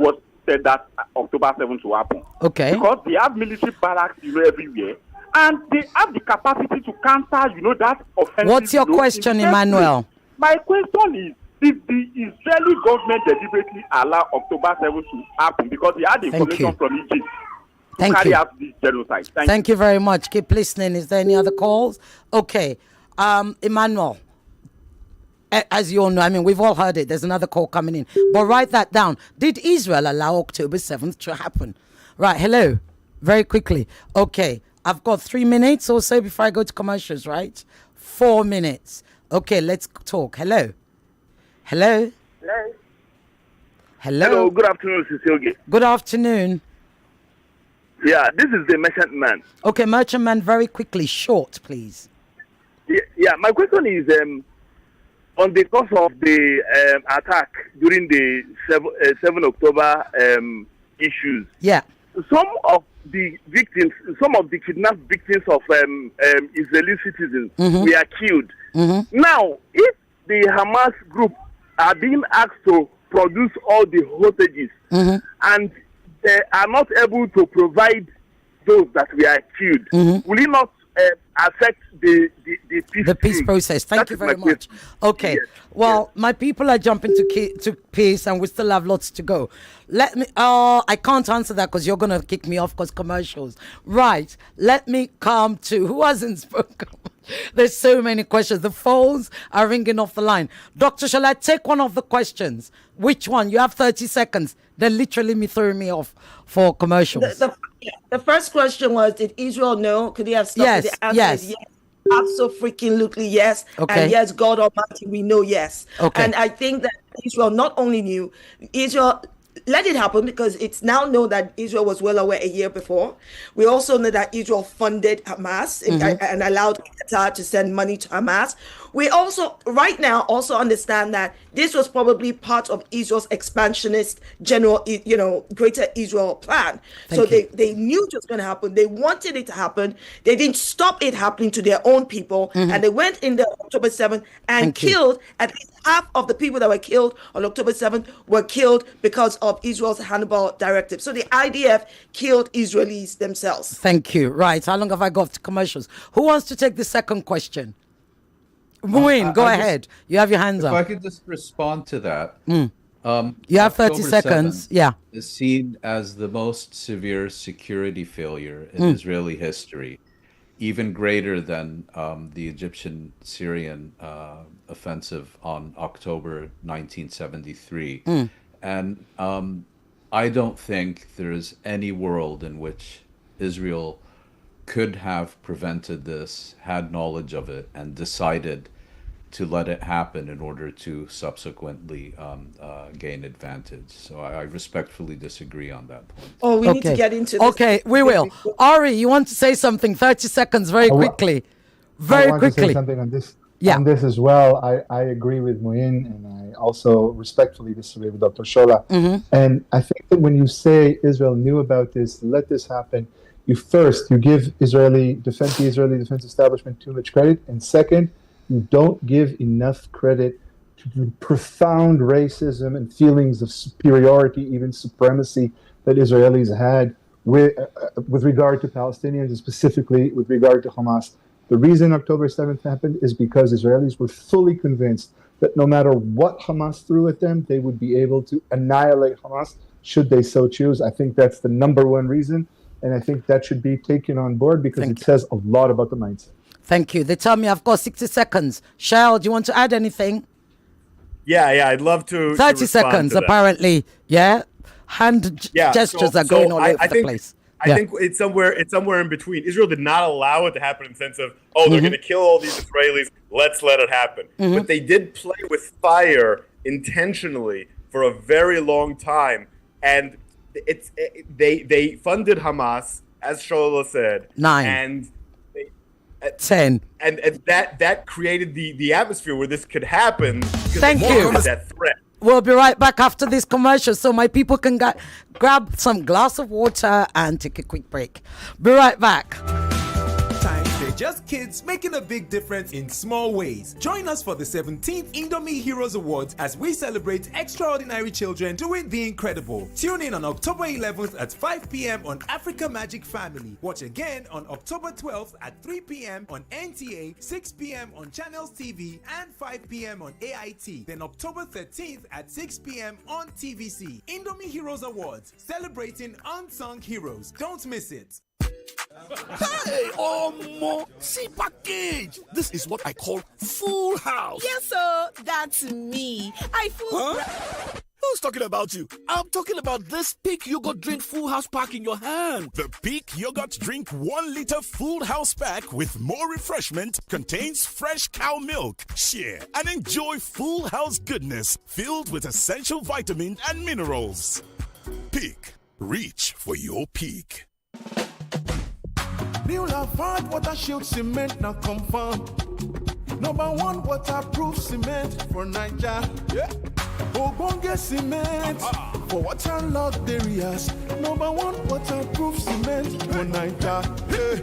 said that October 7th to happen. Okay. Because they have military barracks, everywhere, and they have the capacity to counter, that offensive. What's your question, Emmanuel? My question is, did the Israeli government deliberately allow October 7th to happen because they had information from Egypt to carry out this genocide? Thank you very much. Keep listening. Is there any other calls? Okay. Emmanuel, as you all know, I mean, we've all heard it. There's another call coming in. But write that down. Did Israel allow October 7th to happen? Right. Hello. Very quickly. Okay. I've got 3 minutes or so before I go to commercials, right? 4 minutes. Okay. Let's talk. Hello. Hello? Hello? Hello? Good afternoon, Sisiogi. Good afternoon. Yeah, this is the merchant man. Okay, merchant man, very quickly, short, please. Yeah, my question is on the cause of the attack during the 7 October issues. Yeah. Some of the kidnapped victims of Israeli citizens were killed. Now, if the Hamas group are being asked to produce all the hostages and they are not able to provide those that were killed, will it not affect the peace process? Thank you very much. Okay. Yes. Well, my people are jumping to peace and we still have lots to go. Let me, I can't answer that because you're going to kick me off because commercials. Right. Let me come to who hasn't spoken. There's so many questions. The phones are ringing off the line. Doctor, shall I take one of the questions? Which one? You have 30 seconds. They're literally throwing me off for commercials. The first question was, did Israel know? Could he have stopped it? The answer is yes. Absolutely yes. Okay. And yes, God Almighty, we know yes. Okay. And I think that Israel not only knew, Israel let it happen because it's now known that Israel was well aware a year before. We also know that Israel funded Hamas and allowed Qatar to send money to Hamas. we also right now also understand that this was probably part of Israel's expansionist general, greater Israel plan. They knew it was going to happen. They wanted it to happen. They didn't stop it happening to their own people. And they went in the October 7th and killed at least half of the people that were killed on October 7th were killed because of Israel's Hannibal directive. So the IDF killed Israelis themselves. Thank you. Right. How long have I got to commercials? Who wants to take the second question? Mouin, go ahead. You have your hands up. If I could just respond to that. You have 30 seconds. Yeah. Is seen as the most severe security failure in Israeli history, even greater than the Egyptian-Syrian offensive on October 1973. And I don't think there is any world in which Israel could have prevented this, had knowledge of it, and decided to let it happen in order to subsequently gain advantage. So I respectfully disagree on that point. Oh, we need to get into this. Okay, we will. Ari, you want to say something? 30 seconds, very quickly. I want to say something on this. On this as well. I agree with Mouin, and I also respectfully disagree with Dr. Shola. And I think that when you say Israel knew about this, let this happen, you give the Israeli defense establishment too much credit, and second, you don't give enough credit to the profound racism and feelings of superiority, even supremacy, that Israelis had with regard to Palestinians, and specifically with regard to Hamas. The reason October 7th happened is because Israelis were fully convinced that no matter what Hamas threw at them, they would be able to annihilate Hamas should they so choose. I think that's the number one reason, and I think that should be taken on board because it says a lot about the mindset. Thank you. They tell me I've got 60 seconds. Shaiel, do you want to add anything? Yeah, I'd love to. 30 seconds, apparently. Yeah? Gestures are going all over the place. I think it's somewhere in between. Israel did not allow it to happen in the sense of, they're going to kill all these Israelis, let's let it happen. But they did play with fire intentionally for a very long time. And they funded Hamas, as Shola said. 9. And 10. And that created the atmosphere where this could happen. Thank you. That threat. We'll be right back after this commercial so my people can grab some glass of water and take a quick break. Be right back. They're just kids making a big difference in small ways. Join us for the 17th Indomie Heroes Awards as we celebrate extraordinary children doing the incredible. Tune in on October 11th at 5 p.m. on Africa Magic Family. Watch again on October 12th at 3 p.m. on NTA, 6 p.m. on Channels TV, and 5 p.m. on AIT. Then October 13th at 6 p.m. on TVC. Indomie Heroes Awards, celebrating unsung heroes. Don't miss it. Hey, Omo, see package. This is what I call full house. Yes, sir, that's me. Who's talking about you? I'm talking about this Peak Yogurt Drink Full House pack in your hand. The Peak Yogurt Drink 1 liter Full House pack with more refreshment contains fresh cow milk. Share and enjoy full house goodness filled with essential vitamins and minerals. Peak. Reach for your peak. New Lafarge Water Shield Cement now confirm. Number 1 waterproof cement for Niger. Yeah. Ogbonge cement for waterlogged areas. Number 1 waterproof cement for Niger. Hey.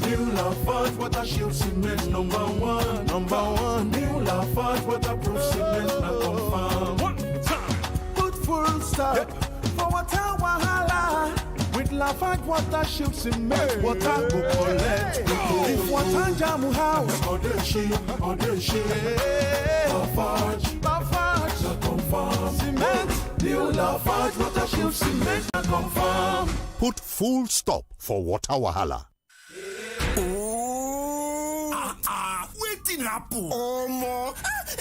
New Lafarge Water Shield Cement number 1. Number 1. New Lafarge waterproof cement now confirm. One time. Put full stop for water wahala. With Lafarge Water Shield Cement, water go collect. If water jam house, Lafarge, the confirm. Cement, new Lafarge Water Shield Cement, the confirm. Put full stop for water wahala. Wetin happen? Omo,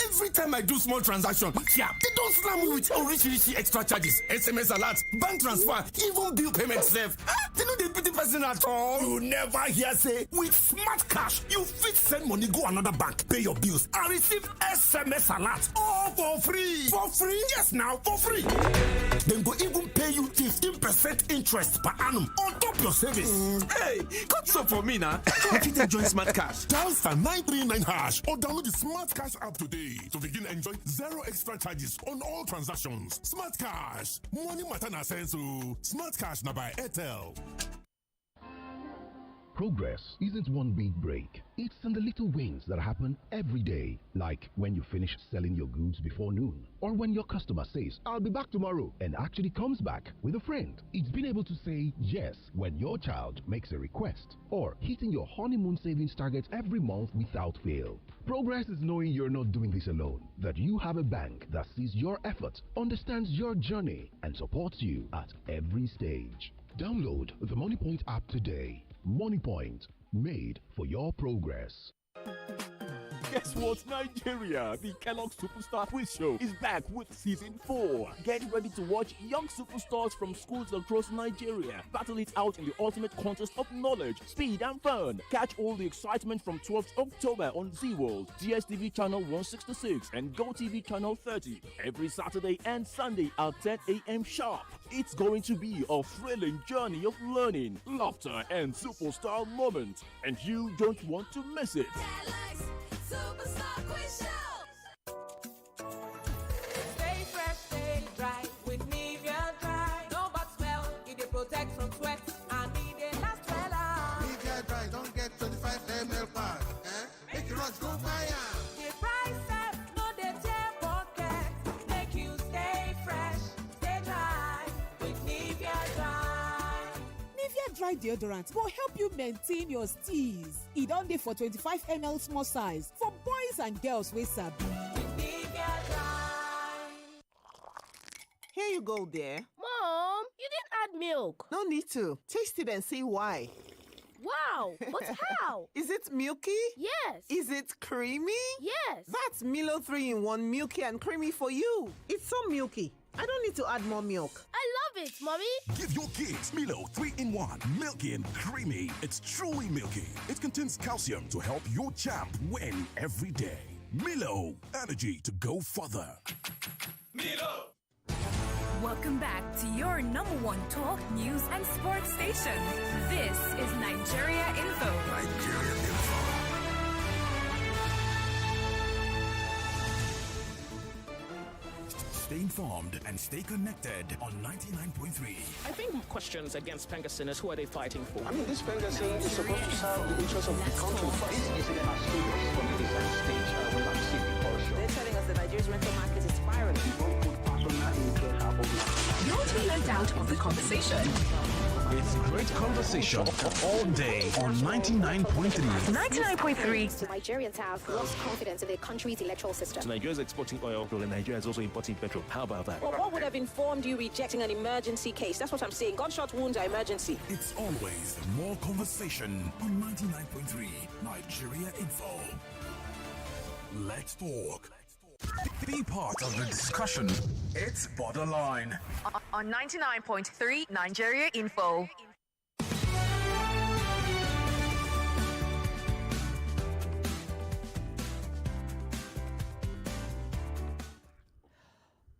every time I do small transaction, they don't slam me with orishirishi extra charges, SMS alerts, bank transfer, even bill payment sef. They no dey pity person at all. You never hear say with smart cash, you fit send money go another bank, pay your bills, and receive SMS alert all All for free. For free? Yes, now for free. Then go even pay you 15% interest per annum on top your savings. Hey, cut some for me now. If you join Smart Cash, dial *939# or download the Smart Cash app today to begin enjoy zero extra charges on all transactions. Smart Cash, money matter na sense. Smart Cash na by Airtel. Progress isn't one big break. It's in the little wins that happen every day, like when you finish selling your goods before noon, or when your customer says, "I'll be back tomorrow," and actually comes back with a friend. It's being able to say yes when your child makes a request, or hitting your honeymoon savings target every month without fail. Progress is knowing you're not doing this alone, that you have a bank that sees your effort, understands your journey, and supports you at every stage. Download the MoneyPoint app today. MoneyPoint, made for your progress. Guess what? Nigeria, the Kellogg Superstar Quiz Show, is back with season 4. Get ready to watch young superstars from schools across Nigeria battle it out in the ultimate contest of knowledge, speed, and fun. Catch all the excitement from 12th October on Z World, DSTV channel 166, and GoTV channel 30 every Saturday and Sunday at 10 a.m. sharp. It's going to be a thrilling journey of learning, laughter, and superstar moments, and you don't want to miss it. Superstar Quiz Show. Stay fresh, stay dry with Nivea Dry. No bad smell, it protect from sweat and it last well. Nivea Dry don't get 25 ml pack. Make you rush go buy am. The price set, no they tear pocket. Make you stay fresh, stay dry with Nivea Dry. Nivea Dry deodorant will help you maintain your steeze. It only for 25 ml small size for boys and girls with sabi. Here you go, dear. Mom, you didn't add milk. No need to. Taste it and see why. Wow, but how? Is it milky? Yes. Is it creamy? Yes. That's Milo 3-in-1 milky and creamy for you. It's so milky. I don't need to add more milk. I love it, Mommy. Give your kids Milo 3-in-1, milky and creamy. It's truly milky. It contains calcium to help your champ win every day. Milo, energy to go further. Milo. Welcome back to your #1 talk, news, and sports station. This is Nigeria Info. Nigeria Info. Stay informed and stay connected on 99.3. I think questions against Pengassin is who are they fighting for? I mean, this Pengassin is supposed to serve the interests of the country first. Is it an asterisk from the defense stage? We're not seeing for They're telling us that Nigeria's rental market is spiraling. Don't be left out of the conversation. It's great conversation all day on 99.3. 99.3. Nigerians have lost confidence in their country's electoral system. Nigeria is exporting oil, and Nigeria is also importing petrol. How about that? Well, what would have informed you rejecting an emergency case? That's what I'm saying. Gunshot wounds are emergency. It's always more conversation on 99.3 Nigeria Info. Let's talk. Be part of the discussion. It's Borderline. On 99.3 Nigeria Info.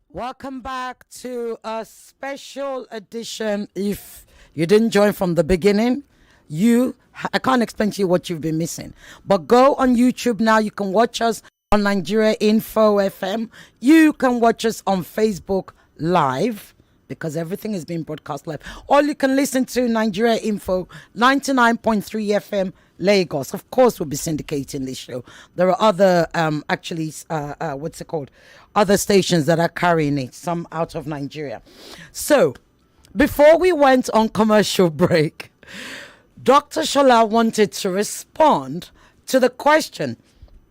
Welcome back to a special edition. If you didn't join from the beginning, I can't explain to you what you've been missing. But go on YouTube now. You can watch us on Nigeria Info FM. You can watch us on Facebook Live because everything is being broadcast live. Or you can listen to Nigeria Info 99.3 FM Lagos. Of course, we'll be syndicating this show. There are other, other stations that are carrying it, some out of Nigeria. So, before we went on commercial break, Dr. Shola wanted to respond to the question.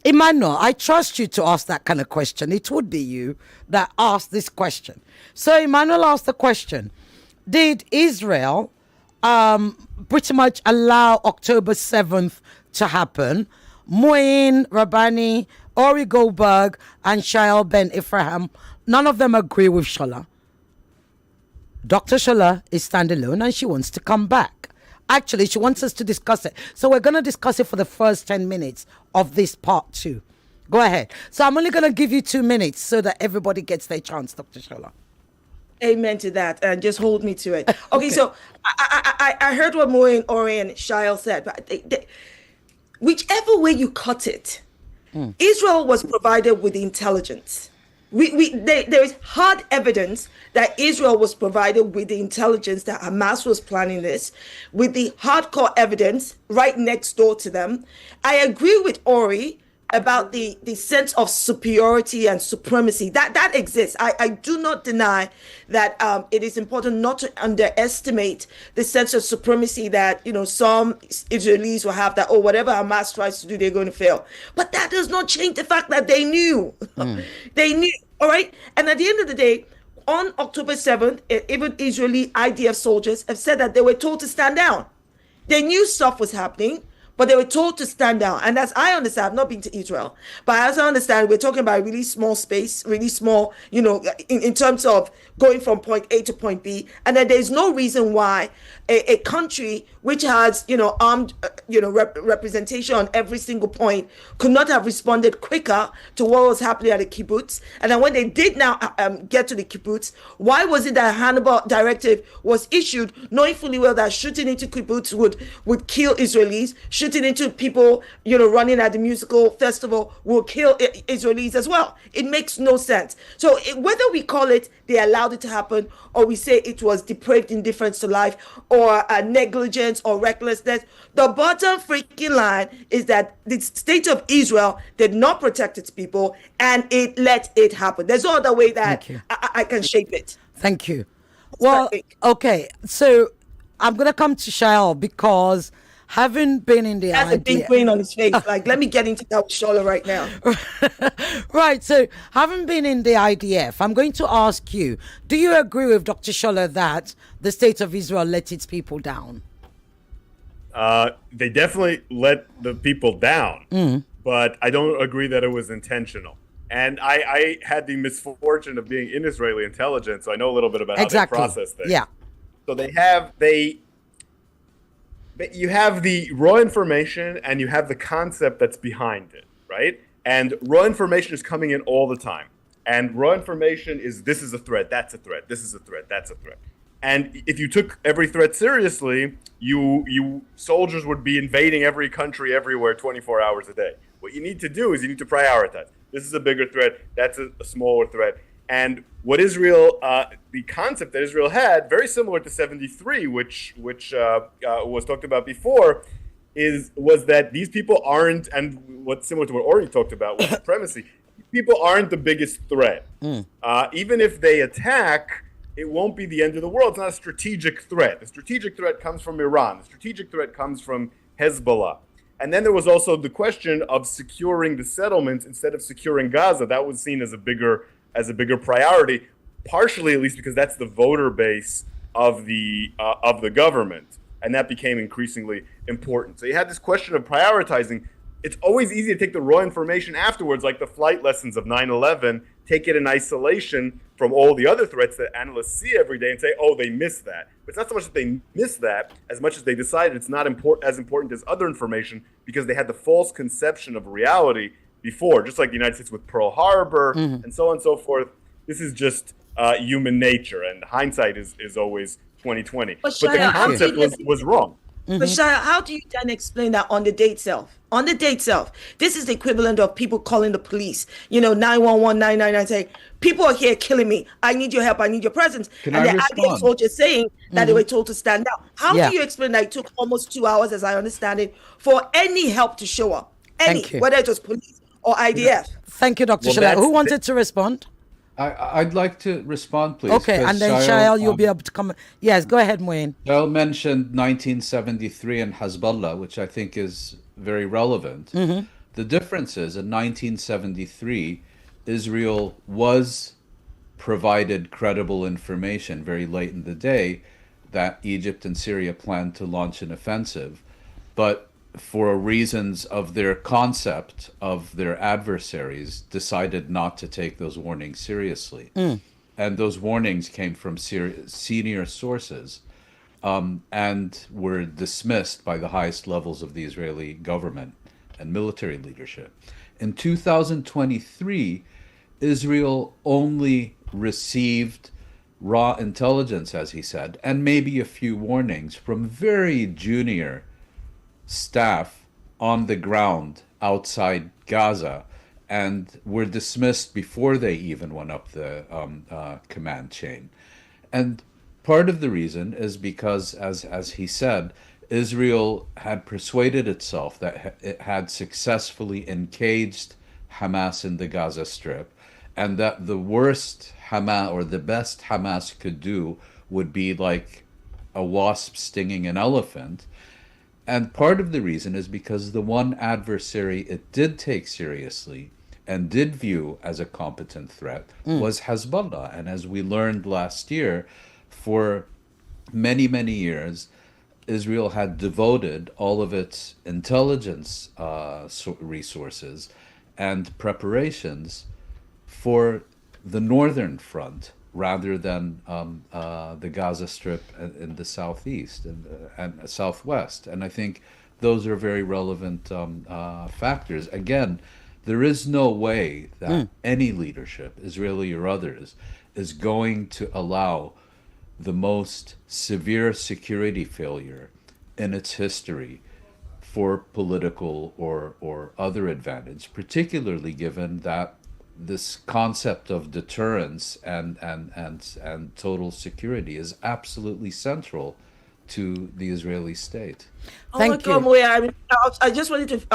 Emmanuel, I trust you to ask that kind of question. It would be you that asked this question. So Emmanuel asked the question, did Israel pretty much allow October 7th to happen? Mouin, Rabbani, Goldberg, and Shaiel Ben-Ephraim, none of them agree with Shola. Dr. Shola is standalone and she wants to come back. Actually, she wants us to discuss it. So we're going to discuss it for the first 10 minutes of this part 2. Go ahead. So I'm only going to give you 2 minutes so that everybody gets their chance, Dr. Shola. Amen to that, and just hold me to it. Okay, so I heard what Mouin, Ori, and Shaiel said, but whichever way you cut it, Israel was provided with the intelligence. There is hard evidence that Israel was provided with the intelligence that Hamas was planning this, with the hardcore evidence right next door to them. I agree with Ori about the sense of superiority and supremacy that exists. I do not deny that it is important not to underestimate the sense of supremacy that some Israelis will have, that whatever Hamas tries to do, they're going to fail. But that does not change the fact that they knew. They knew, all right? And at the end of the day, on October 7th, even Israeli IDF soldiers have said that they were told to stand down. They knew stuff was happening, but they were told to stand down. And as I understand, I've not been to Israel, but as I understand, we're talking about a really small space, really small, in terms of going from point A to point B. And then there's no reason why a country which has, armed, representation on every single point could not have responded quicker to what was happening at the kibbutz. And then when they did now get to the kibbutz, why was it that a Hannibal directive was issued, knowing fully well that shooting into kibbutz would kill Israelis, shooting into people, running at the musical festival will kill Israelis as well? It makes no sense. So whether we call it they allowed it to happen, or we say it was depraved indifference to life, or negligence or recklessness, the bottom freaking line is that the state of Israel did not protect its people, and it let it happen. There's no other way that I can shape it. Thank you. Well, okay, so I'm going to come to Shaiel, because having been in the That's a big grin on his face. Like, let me get into that with Shola right now. Right. So, having been in the IDF, I'm going to ask you, do you agree with Dr. Shola that the state of Israel let its people down? They definitely let the people down, but I don't agree that it was intentional. And I had the misfortune of being in Israeli intelligence, so I know a little bit about how they process things. Yeah. So you have the raw information and you have the concept that's behind it, right? And raw information is coming in all the time. And raw information is, this is a threat, that's a threat, this is a threat, that's a threat. And if you took every threat seriously, you soldiers would be invading every country everywhere 24 hours a day. What you need to do is you need to prioritize. This is a bigger threat, that's a smaller threat. And what Israel, the concept that Israel had, very similar to 73, which was talked about before, was that these people aren't, and what's similar to what Ori talked about with supremacy, people aren't the biggest threat. Even if they attack, it won't be the end of the world. It's not a strategic threat. The strategic threat comes from Iran. The strategic threat comes from Hezbollah. And then there was also the question of securing the settlements instead of securing Gaza. That was seen as a bigger priority, partially at least because that's the voter base of the government, and that became increasingly important. So you had this question of prioritizing. It's always easy to take the raw information afterwards, like the flight lessons of 9/11, take it in isolation from all the other threats that analysts see every day and say, oh, they missed that. But it's not so much that they missed that as much as they decided it's not as important as other information because they had the false conception of reality before, just like the United States with Pearl Harbor and so on and so forth. This is just human nature, and hindsight is always 2020. But the concept was wrong. But Shaiel, how do you then explain that on the day itself? On the day itself, this is the equivalent of people calling the police, 911, 999, saying, people are here killing me. I need your help. I need your presence. Can and I the IDF soldiers saying that they were told to stand down. How do you explain that it took almost 2 hours, as I understand it, for any help to show up? Whether it was police or IDF. Thank you, Dr. Shola. Who wanted to respond? I'd like to respond, please. Okay, and then Shaiel, you'll be able to come. Yes, go ahead, Mouin. Shaiel mentioned 1973 and Hezbollah, which I think is very relevant. The difference is, in 1973, Israel was provided credible information very late in the day that Egypt and Syria planned to launch an offensive, but for reasons of their concept of their adversaries, decided not to take those warnings seriously. And those warnings came from senior sources and were dismissed by the highest levels of the Israeli government and military leadership. In 2023, Israel only received raw intelligence, as he said, and maybe a few warnings from very junior staff on the ground outside Gaza, and were dismissed before they even went up the command chain. And part of the reason is because, as he said, Israel had persuaded itself that it had successfully encaged Hamas in the Gaza Strip, and that the worst Hamas, or the best Hamas could do, would be like a wasp stinging an elephant. And part of the reason is because the one adversary it did take seriously and did view as a competent threat was Hezbollah. And as we learned last year, for many, many years, Israel had devoted all of its intelligence resources and preparations for the northern front rather than the Gaza Strip in the southeast and southwest. And I think those are very relevant factors. Again, there is no way that any leadership, Israeli or others, is going to allow the most severe security failure in its history for political or other advantage, particularly given that this concept of deterrence and total security is absolutely central to the Israeli state. Thank you. I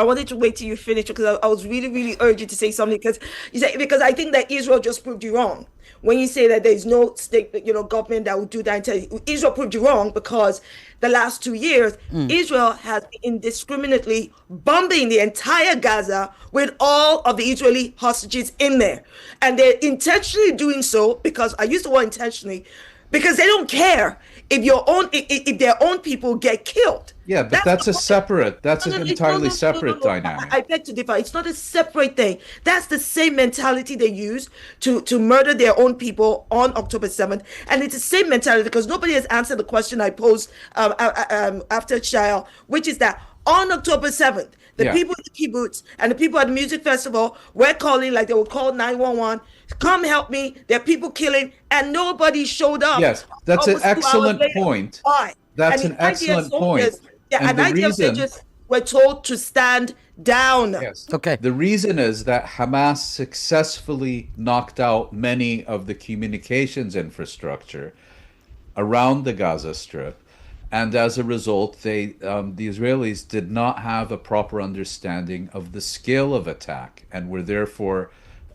wanted to wait till you finish because I was really urging to say something because I think that Israel just proved you wrong when you say that there is no state, government that would do that. Israel proved you wrong because the last 2 years, Israel has been indiscriminately bombing the entire Gaza with all of the Israeli hostages in there, and they're intentionally doing so because I use the word intentionally because they don't care if their own people get killed. Yeah, but that's an entirely separate dynamic. I beg to differ. It's not a separate thing. That's the same mentality they use to murder their own people on October 7th. And it's the same mentality because nobody has answered the question I posed after Shaiel, which is that on October 7th, the people in the kibbutz and the people at the music festival were calling, like they would call 911, come help me, there are people killing, and nobody showed up. Yes, that's an excellent point. Why? That's an excellent point. And IDF soldiers were told to stand down. Yes. Okay. The reason is that Hamas successfully knocked out many of the communications infrastructure around the Gaza Strip. And as a result, the Israelis did not have a proper understanding of the scale of attack and were therefore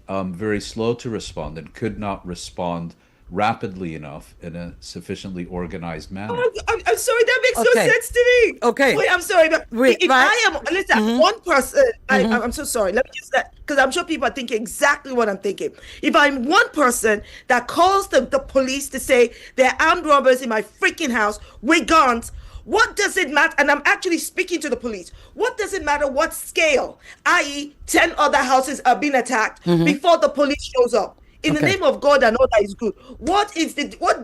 very slow to respond and could not respond rapidly enough in a sufficiently organized manner. I'm sorry, that makes no sense to me. Okay. Wait, I'm sorry, but if I am, listen, one person, I'm so sorry. Let me just that because I'm sure people are thinking exactly what I'm thinking. If I'm one person that calls the police to say there are armed robbers in my freaking house with guns, what does it matter? And I'm actually speaking to the police. What does it matter what scale, i.e., 10 other houses are being attacked before the police shows up? In the name of God and all that is good. What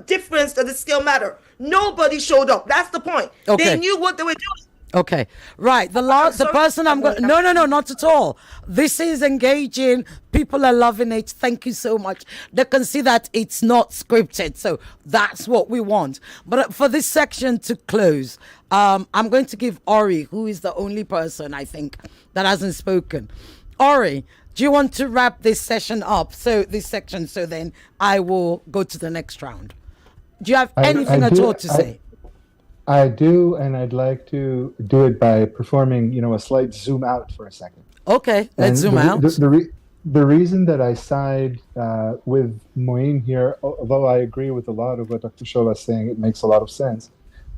difference does it still matter? Nobody showed up. That's the point. They knew what they were doing. Okay, right. The person I'm going. No, not at all. This is engaging. People are loving it. Thank you so much. They can see that it's not scripted, so that's what we want. But for this section to close, I'm going to give Ori, who is the only person I think that hasn't spoken. Ori, do you want to wrap this session up? So then I will go to the next round. Do you have anything at all to say? I do, and I'd like to do it by performing, a slight zoom out for a second. Okay, let's zoom out. The reason that I side with Mouin here, although I agree with a lot of what Dr. Shola is saying, it makes a lot of sense.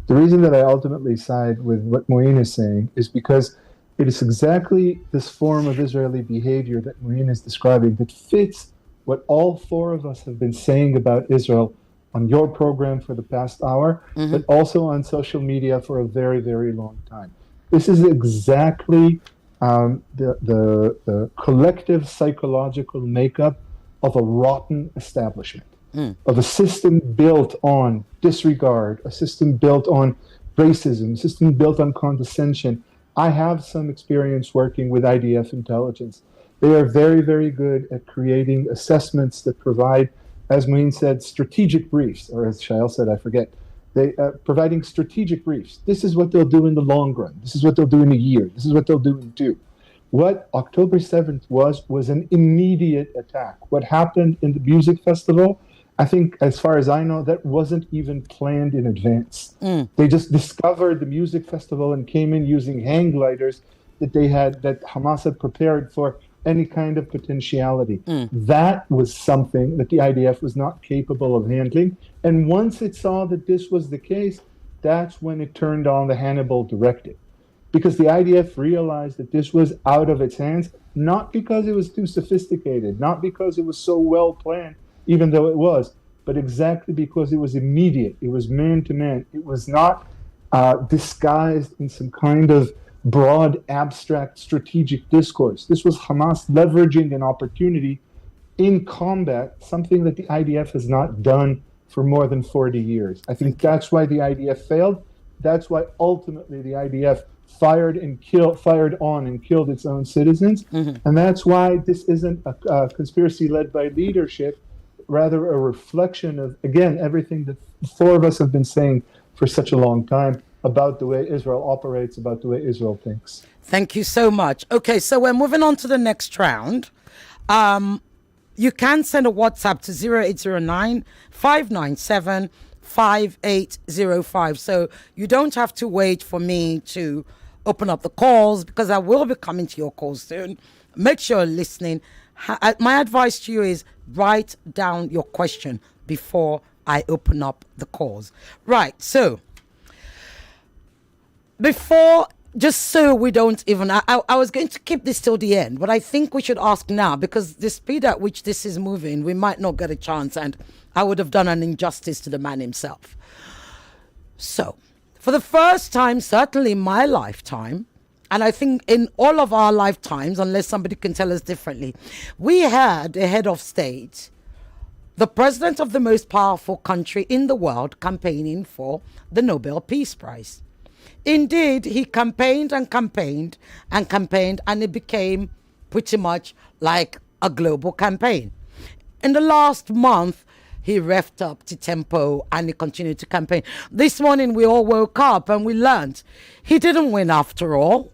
The reason that I ultimately side with what Mouin is saying is because it is exactly this form of Israeli behavior that Mouin is describing that fits what all four of us have been saying about Israel on your program for the past hour, but also on social media for a very, very long time. This is exactly the collective psychological makeup of a rotten establishment, of a system built on disregard, a system built on racism, a system built on condescension. I have some experience working with IDF intelligence. They are very, very good at creating assessments that provide, as Mouin said, strategic briefs, or as Shaiel said, I forget, they providing strategic briefs. This is what they'll do in the long run. This is what they'll do in a year. This is what they'll do in 2. What October 7th was an immediate attack. What happened in the music festival, I think, as far as I know, that wasn't even planned in advance. They just discovered the music festival and came in using hang gliders that Hamas had prepared for any kind of potentiality. That was something that the IDF was not capable of handling. And once it saw that this was the case, that's when it turned on the Hannibal directive. Because the IDF realized that this was out of its hands, not because it was too sophisticated, not because it was so well planned, even though it was, but exactly because it was immediate. It was man to man. It was not disguised in some kind of broad, abstract, strategic discourse. This was Hamas leveraging an opportunity in combat, something that the IDF has not done for more than 40 years. I think that's why the IDF failed. That's why ultimately the IDF fired on and killed its own citizens. And that's why this isn't a conspiracy led by leadership, rather a reflection of, again, everything that the 4 of us have been saying for such a long time about the way Israel operates, about the way Israel thinks. Thank you so much. Okay, so we're moving on to the next round. You can send a WhatsApp to 0809 597 5805. So you don't have to wait for me to open up the calls, because I will be coming to your calls soon. Make sure you're listening. My advice to you is write down your question before I open up the calls. Right, so before, just so we don't even, I was going to keep this till the end, but I think we should ask now, because the speed at which this is moving, we might not get a chance, and I would have done an injustice to the man himself. So, for the first time, certainly in my lifetime, and I think in all of our lifetimes, unless somebody can tell us differently, we had a head of state, the president of the most powerful country in the world, campaigning for the Nobel Peace Prize. Indeed, he campaigned and campaigned and campaigned, and it became pretty much like a global campaign. In the last month, he revved up to tempo and he continued to campaign. This morning, we all woke up and we learned he didn't win after all.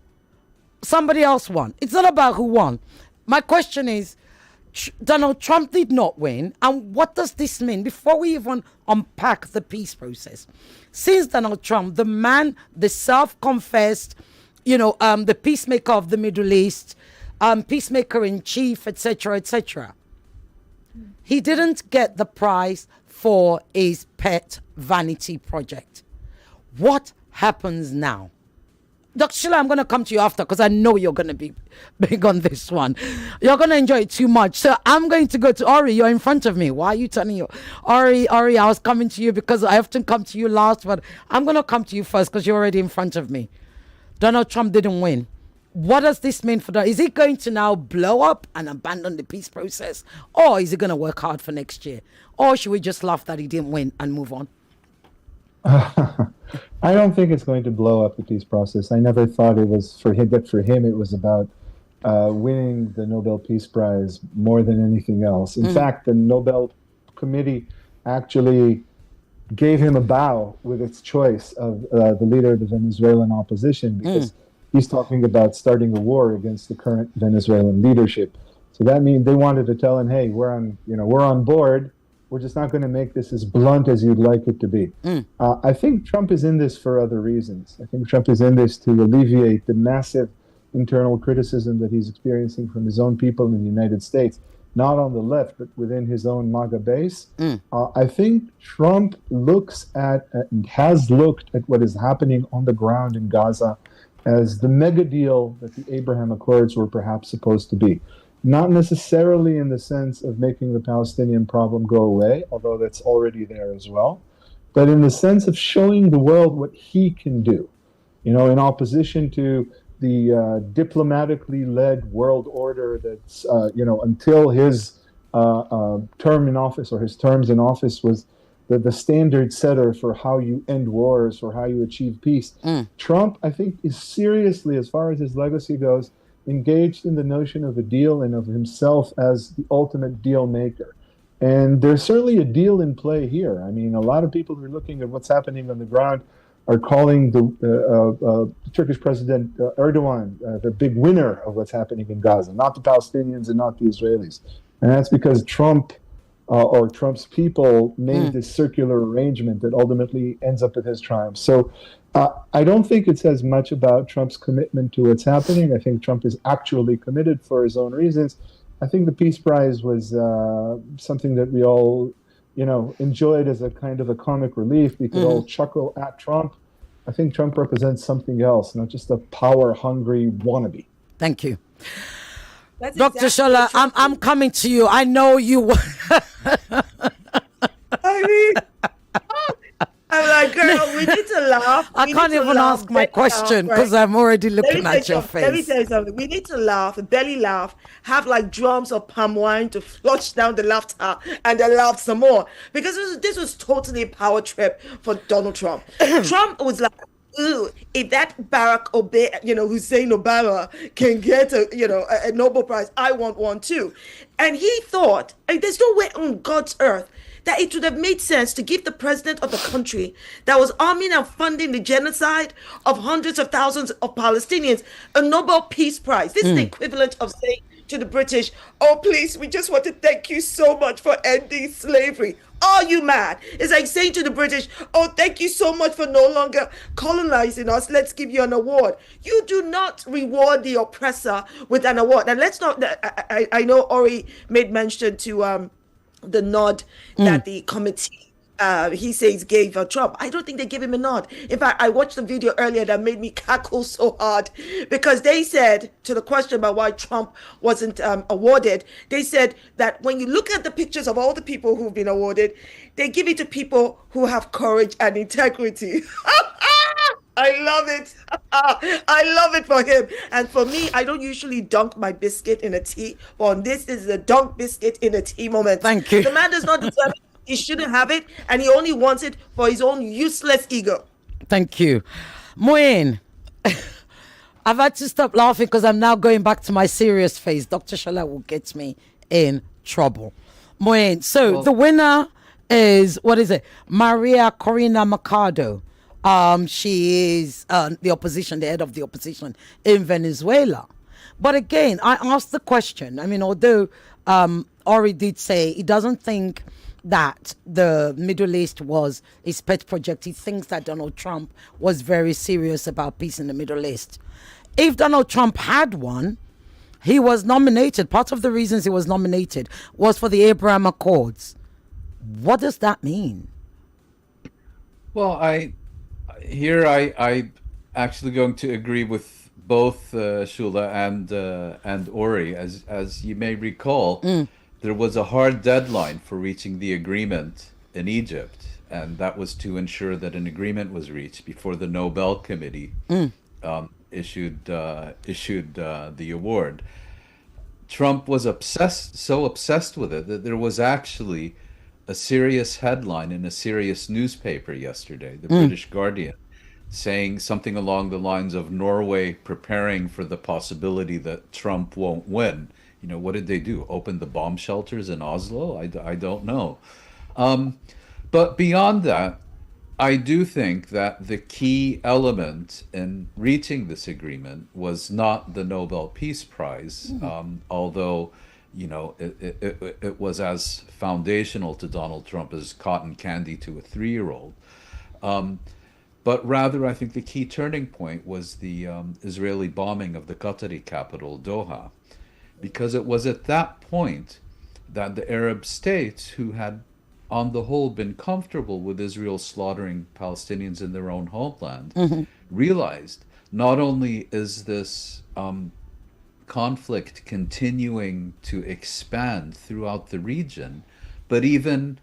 Somebody else won. It's not about who won. My question is, Donald Trump did not win. And what does this mean? Before we even unpack the peace process, since Donald Trump, the man, the self-confessed, the peacemaker of the Middle East, peacemaker in chief, etc., etc., he didn't get the prize for his pet vanity project. What happens now? Dr. Shola, I'm going to come to you after, because I know you're going to be big on this one. You're going to enjoy it too much. So I'm going to go to Ori. You're in front of me. Why are you turning your... Ori, I was coming to you because I often come to you last, but I'm going to come to you first because you're already in front of me. Donald Trump didn't win. What does this mean for Donald? Is he going to now blow up and abandon the peace process? Or is he going to work hard for next year? Or should we just laugh that he didn't win and move on? I don't think it's going to blow up the peace process. I never thought it was for him, but for him it was about winning the Nobel Peace Prize more than anything else. In fact, the Nobel Committee actually gave him a bow with its choice of the leader of the Venezuelan opposition, because he's talking about starting a war against the current Venezuelan leadership. So that means they wanted to tell him, hey, we're on board. We're just not going to make this as blunt as you'd like it to be. I think Trump is in this for other reasons. I think Trump is in this to alleviate the massive internal criticism that he's experiencing from his own people in the United States, not on the left, but within his own MAGA base. I think Trump looks at and has looked at what is happening on the ground in Gaza as the mega deal that the Abraham Accords were perhaps supposed to be. Not necessarily in the sense of making the Palestinian problem go away, although that's already there as well, but in the sense of showing the world what he can do, in opposition to the diplomatically led world order that's, until his term in office, or his terms in office, was the standard setter for how you end wars or how you achieve peace. Trump, I think, is seriously, as far as his legacy goes, engaged in the notion of a deal and of himself as the ultimate deal maker. And there's certainly a deal in play here. I mean, a lot of people who are looking at what's happening on the ground are calling the Turkish President Erdogan the big winner of what's happening in Gaza, not the Palestinians and not the Israelis. And that's because Trump or Trump's people made this circular arrangement that ultimately ends up with his triumph. So I don't think it says much about Trump's commitment to what's happening. I think Trump is actually committed for his own reasons. I think the Peace Prize was something that we all, enjoyed as a kind of a comic relief. We could all chuckle at Trump. I think Trump represents something else, not just a power-hungry wannabe. Thank you. Dr. Shola, I'm coming to you. I know you. I mean, I'm like, girl, we need to laugh. I can't even ask my question because I'm already looking at your face. Let me tell you something. We need to laugh, belly laugh, have like drums of palm wine to flush down the laughter and then laugh some more. Because this was totally a power trip for Donald Trump. Trump was like, ooh, if that Barack Hussein Obama can get a Nobel Prize, I want one too. And he thought, there's no way on God's earth that it would have made sense to give the president of the country that was arming and funding the genocide of hundreds of thousands of Palestinians a Nobel Peace Prize. This is the equivalent of saying to the British, oh, please, we just want to thank you so much for ending slavery. Are you mad? It's like saying to the British, oh, thank you so much for no longer colonizing us. Let's give you an award. You do not reward the oppressor with an award. And let's not, I know Ori made mention to the nod that the committee, he says, gave Trump. I don't think they gave him a nod. In fact, I watched the video earlier that made me cackle so hard because they said, to the question about why Trump wasn't awarded, they said that when you look at the pictures of all the people who've been awarded, they give it to people who have courage and integrity. I love it. I love it for him. And for me, I don't usually dunk my biscuit in a tea. But on this is the dunk biscuit in a tea moment. Thank you. The man does not deserve it. He shouldn't have it. And he only wants it for his own useless ego. Thank you. Mouin, I've had to stop laughing because I'm now going back to my serious face. Dr. Shola will get me in trouble. Mouin, so the winner is, what is it? Maria Corina Machado. She is the opposition, the head of the opposition in Venezuela. But again, I asked the question. I mean, although Ori did say he doesn't think that the Middle East was his pet project. He thinks that Donald Trump was very serious about peace in the Middle East. If Donald Trump had one, he was nominated. Part of the reasons he was nominated was for the Abraham Accords. What does that mean? Well, I actually going to agree with both Shola and Ori. As you may recall, there was a hard deadline for reaching the agreement in Egypt, and that was to ensure that an agreement was reached before the Nobel Committee issued the award. Trump was so obsessed with it that there was actually a serious headline in a serious newspaper yesterday, the British Guardian, saying something along the lines of Norway preparing for the possibility that Trump won't win. You know, what did they do? Open the bomb shelters in Oslo? I don't know. But beyond that, I do think that the key element in reaching this agreement was not the Nobel Peace Prize, although, you know, it was as foundational to Donald Trump as cotton candy to a 3-year-old. But rather, I think the key turning point was the Israeli bombing of the Qatari capital, Doha, because it was at that point that the Arab states, who had on the whole been comfortable with Israel slaughtering Palestinians in their own homeland, realized not only is this conflict continuing to expand throughout the region, but even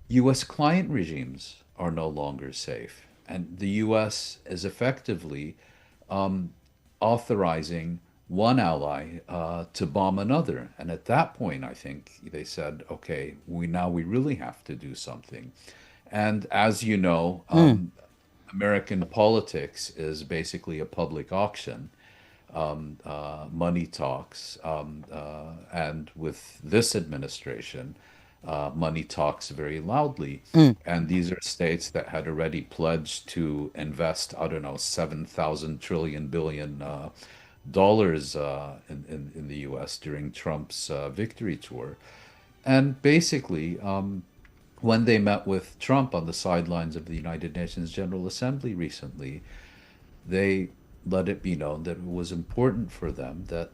U.S. client regimes are no longer safe. And the U.S. is effectively authorizing one ally to bomb another. And at that point, I think they said, okay, we really have to do something. And as you know, American politics is basically a public auction. money talks, and with this administration, money talks very loudly. And these are states that had already pledged to invest, I don't know, 7,000 trillion billion dollars in the U.S. during Trump's victory tour. And basically, when they met with Trump on the sidelines of the United Nations General Assembly recently, they let it be known that it was important for them that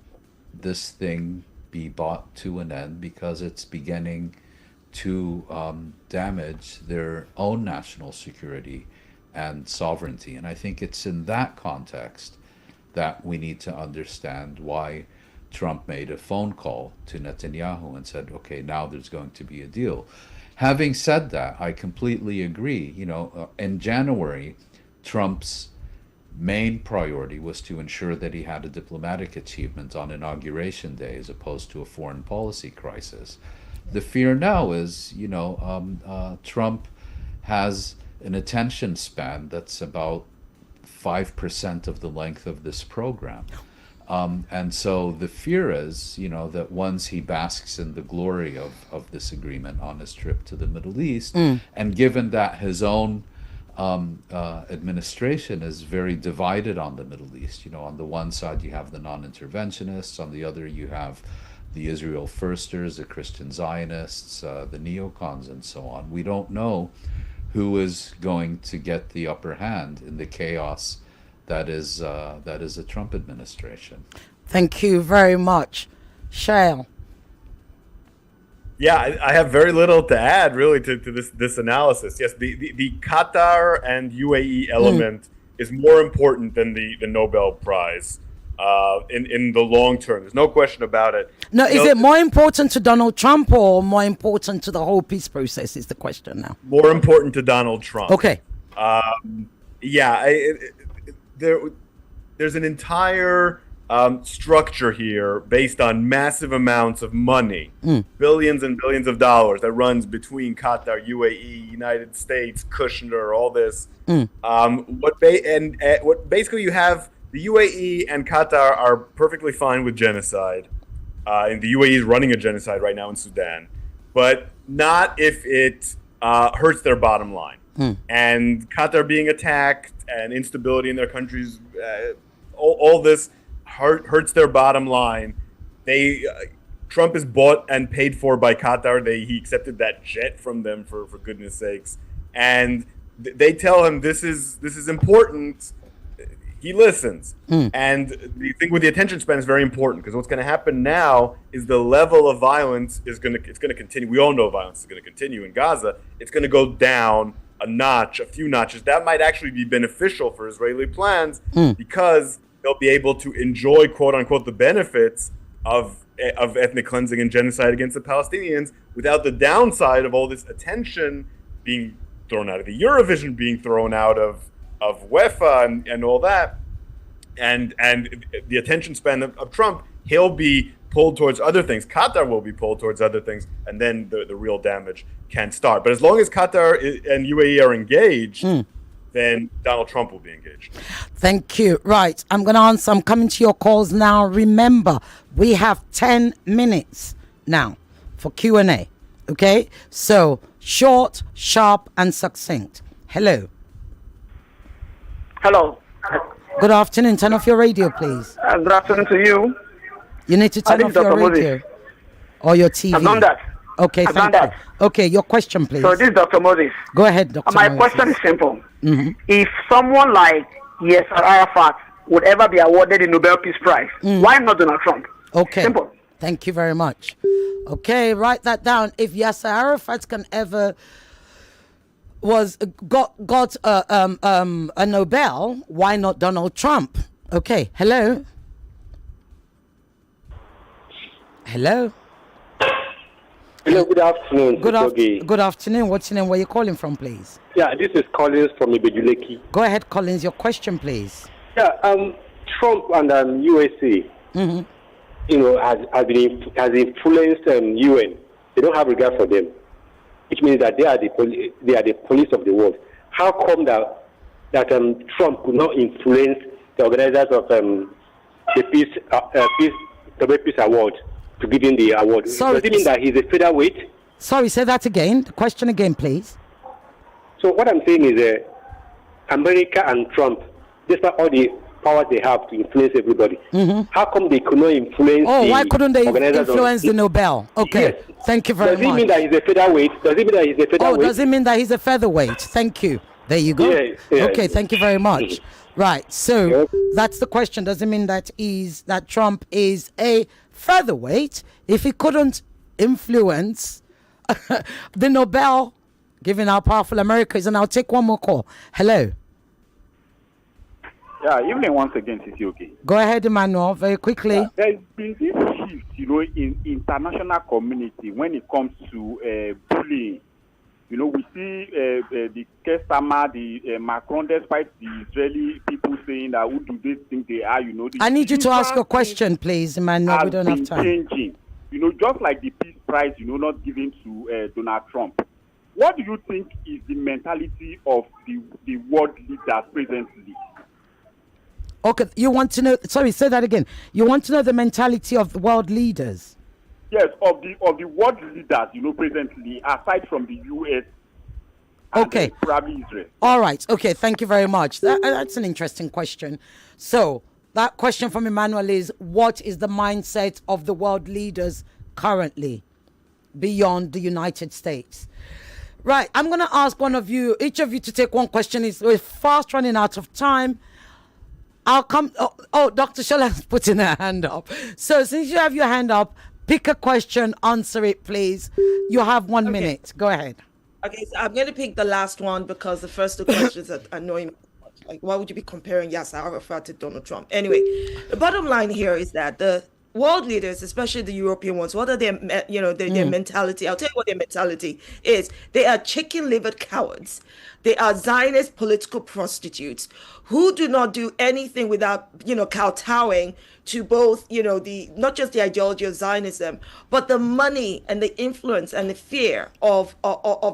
this thing be brought to an end because it's beginning to damage their own national security and sovereignty. And I think it's in that context that we need to understand why Trump made a phone call to Netanyahu and said, okay, now there's going to be a deal. Having said that, I completely agree. You know, in January, Trump's main priority was to ensure that he had a diplomatic achievement on Inauguration Day as opposed to a foreign policy crisis. The fear now is, you know, Trump has an attention span that's about 5% of the length of this program. And so the fear is, you know, that once he basks in the glory of this agreement on his trip to the Middle East, and given that his own administration is very divided on the Middle East, you know, on the one side you have the non-interventionists, on the other you have the Israel Firsters, the Christian Zionists, the neocons, and so on. We don't know who is going to get the upper hand in the chaos that is a Trump administration. Thank you very much. Shaiel. Yeah, I have very little to add really to this analysis. Yes, the Qatar and UAE element is more important than the Nobel Prize in the long term. There's no question about it. No, is it more important to Donald Trump or more important to the whole peace process is the question now? More important to Donald Trump. Okay. There's an entire structure here based on massive amounts of money, billions and billions of dollars that runs between Qatar, UAE, United States, Kushner, all this. What basically you have, the UAE and Qatar are perfectly fine with genocide. And the UAE is running a genocide right now in Sudan, but not if it hurts their bottom line. And Qatar being attacked and instability in their countries, all this hurts their bottom line. Trump is bought and paid for by Qatar. He accepted that jet from them for goodness sakes, and they tell him this is important. He listens, and the thing with the attention span is very important because what's going to happen now is the level of violence it's going to continue. We all know violence is going to continue in Gaza. It's going to go down a few notches. That might actually be beneficial for Israeli plans because they'll be able to enjoy, quote unquote, the benefits of ethnic cleansing and genocide against the Palestinians without the downside of all this attention being thrown out of the Eurovision, being thrown out of UEFA and all that. And the attention span of Trump, he'll be pulled towards other things. Qatar will be pulled towards other things, and then the real damage can start. But as long as Qatar and UAE are engaged, then Donald Trump will be engaged. Thank you. Right. I'm going to answer. I'm coming to your calls now. Remember, we have 10 minutes now for Q&A. Okay? So, short, sharp, and succinct. Hello. Hello. Good afternoon. Turn off your radio, please. Good afternoon to you. You need to turn off your radio or your TV. I've done that. Okay, thank you. Okay, your question, please. So this is Dr. Moses. Go ahead, Dr. My Moses. question is simple. If someone like Yasser Arafat would ever be awarded the Nobel Peace Prize, why not Donald Trump? Okay. Simple. Thank you very much. Okay, write that down. If Yasser Arafat can ever got a Nobel, why not Donald Trump? Okay, hello. Hello. Hello, good afternoon. Good afternoon. What's your name? Where are you calling from, please? Yeah, this is Collins from Ibejuleki. Go ahead, Collins. Your question, please. Yeah, Trump and USA, you know, has influenced UN. They don't have regard for them, which means that they are the police of the world. How come that Trump could not influence the organizers of the Nobel Peace Award to give him the award. Sorry. Does it mean that he's a featherweight? Sorry, say that again. The question again, please. So what I'm saying is, America and Trump, despite all the power they have to influence everybody, how come they could not influence? Oh, the why couldn't they organizers influence the Nobel? Okay, Yes. thank you very Does it much. mean that he's a featherweight? Does it mean that he's a featherweight? Oh, does it mean that he's a featherweight? Thank you. There you go. Yeah. Okay, thank you very much. Right, so that's the question. Does it mean that Trump is a featherweight if he couldn't influence the Nobel, given how powerful America is? And I'll take one more call. Hello. Yeah, evening once again, Sisi. Go ahead, Emmanuel, very quickly. There's been this shift, in international community when it comes to bullying. We see the Kestama, the Macron, despite the Israeli people saying that who do they think they are, I need you to ask a question, please, Emmanuel. We don't have time. Changing. Just like the peace prize, not given to Donald Trump. What do you think is the mentality of the world leaders presently? Okay, you want to know? Sorry, say that again. You want to know the mentality of the world leaders? Yes, of the world leaders, presently, aside from the U.S. and Okay. Probably Israel. All right. Okay. Thank you very much. That's an interesting question. So that question from Emmanuel is: what is the mindset of the world leaders currently, beyond the United States? Right. I'm going to ask each of you, to take one question. We're fast running out of time. I'll come. Oh, Dr. Shola is putting her hand up. So since you have your hand up, pick a question, answer it, please. You have 1 minute. Go ahead. Okay, so I'm going to pick the last one because the first two questions are annoying me. Like, why would you be comparing Yasser Arafat to Donald Trump? Anyway, the bottom line here is that the world leaders, especially the European ones, what are their mentality? I'll tell you what their mentality is. They are chicken-livered cowards. They are Zionist political prostitutes who do not do anything without, kowtowing to both, not just the ideology of Zionism, but the money and the influence and the fear of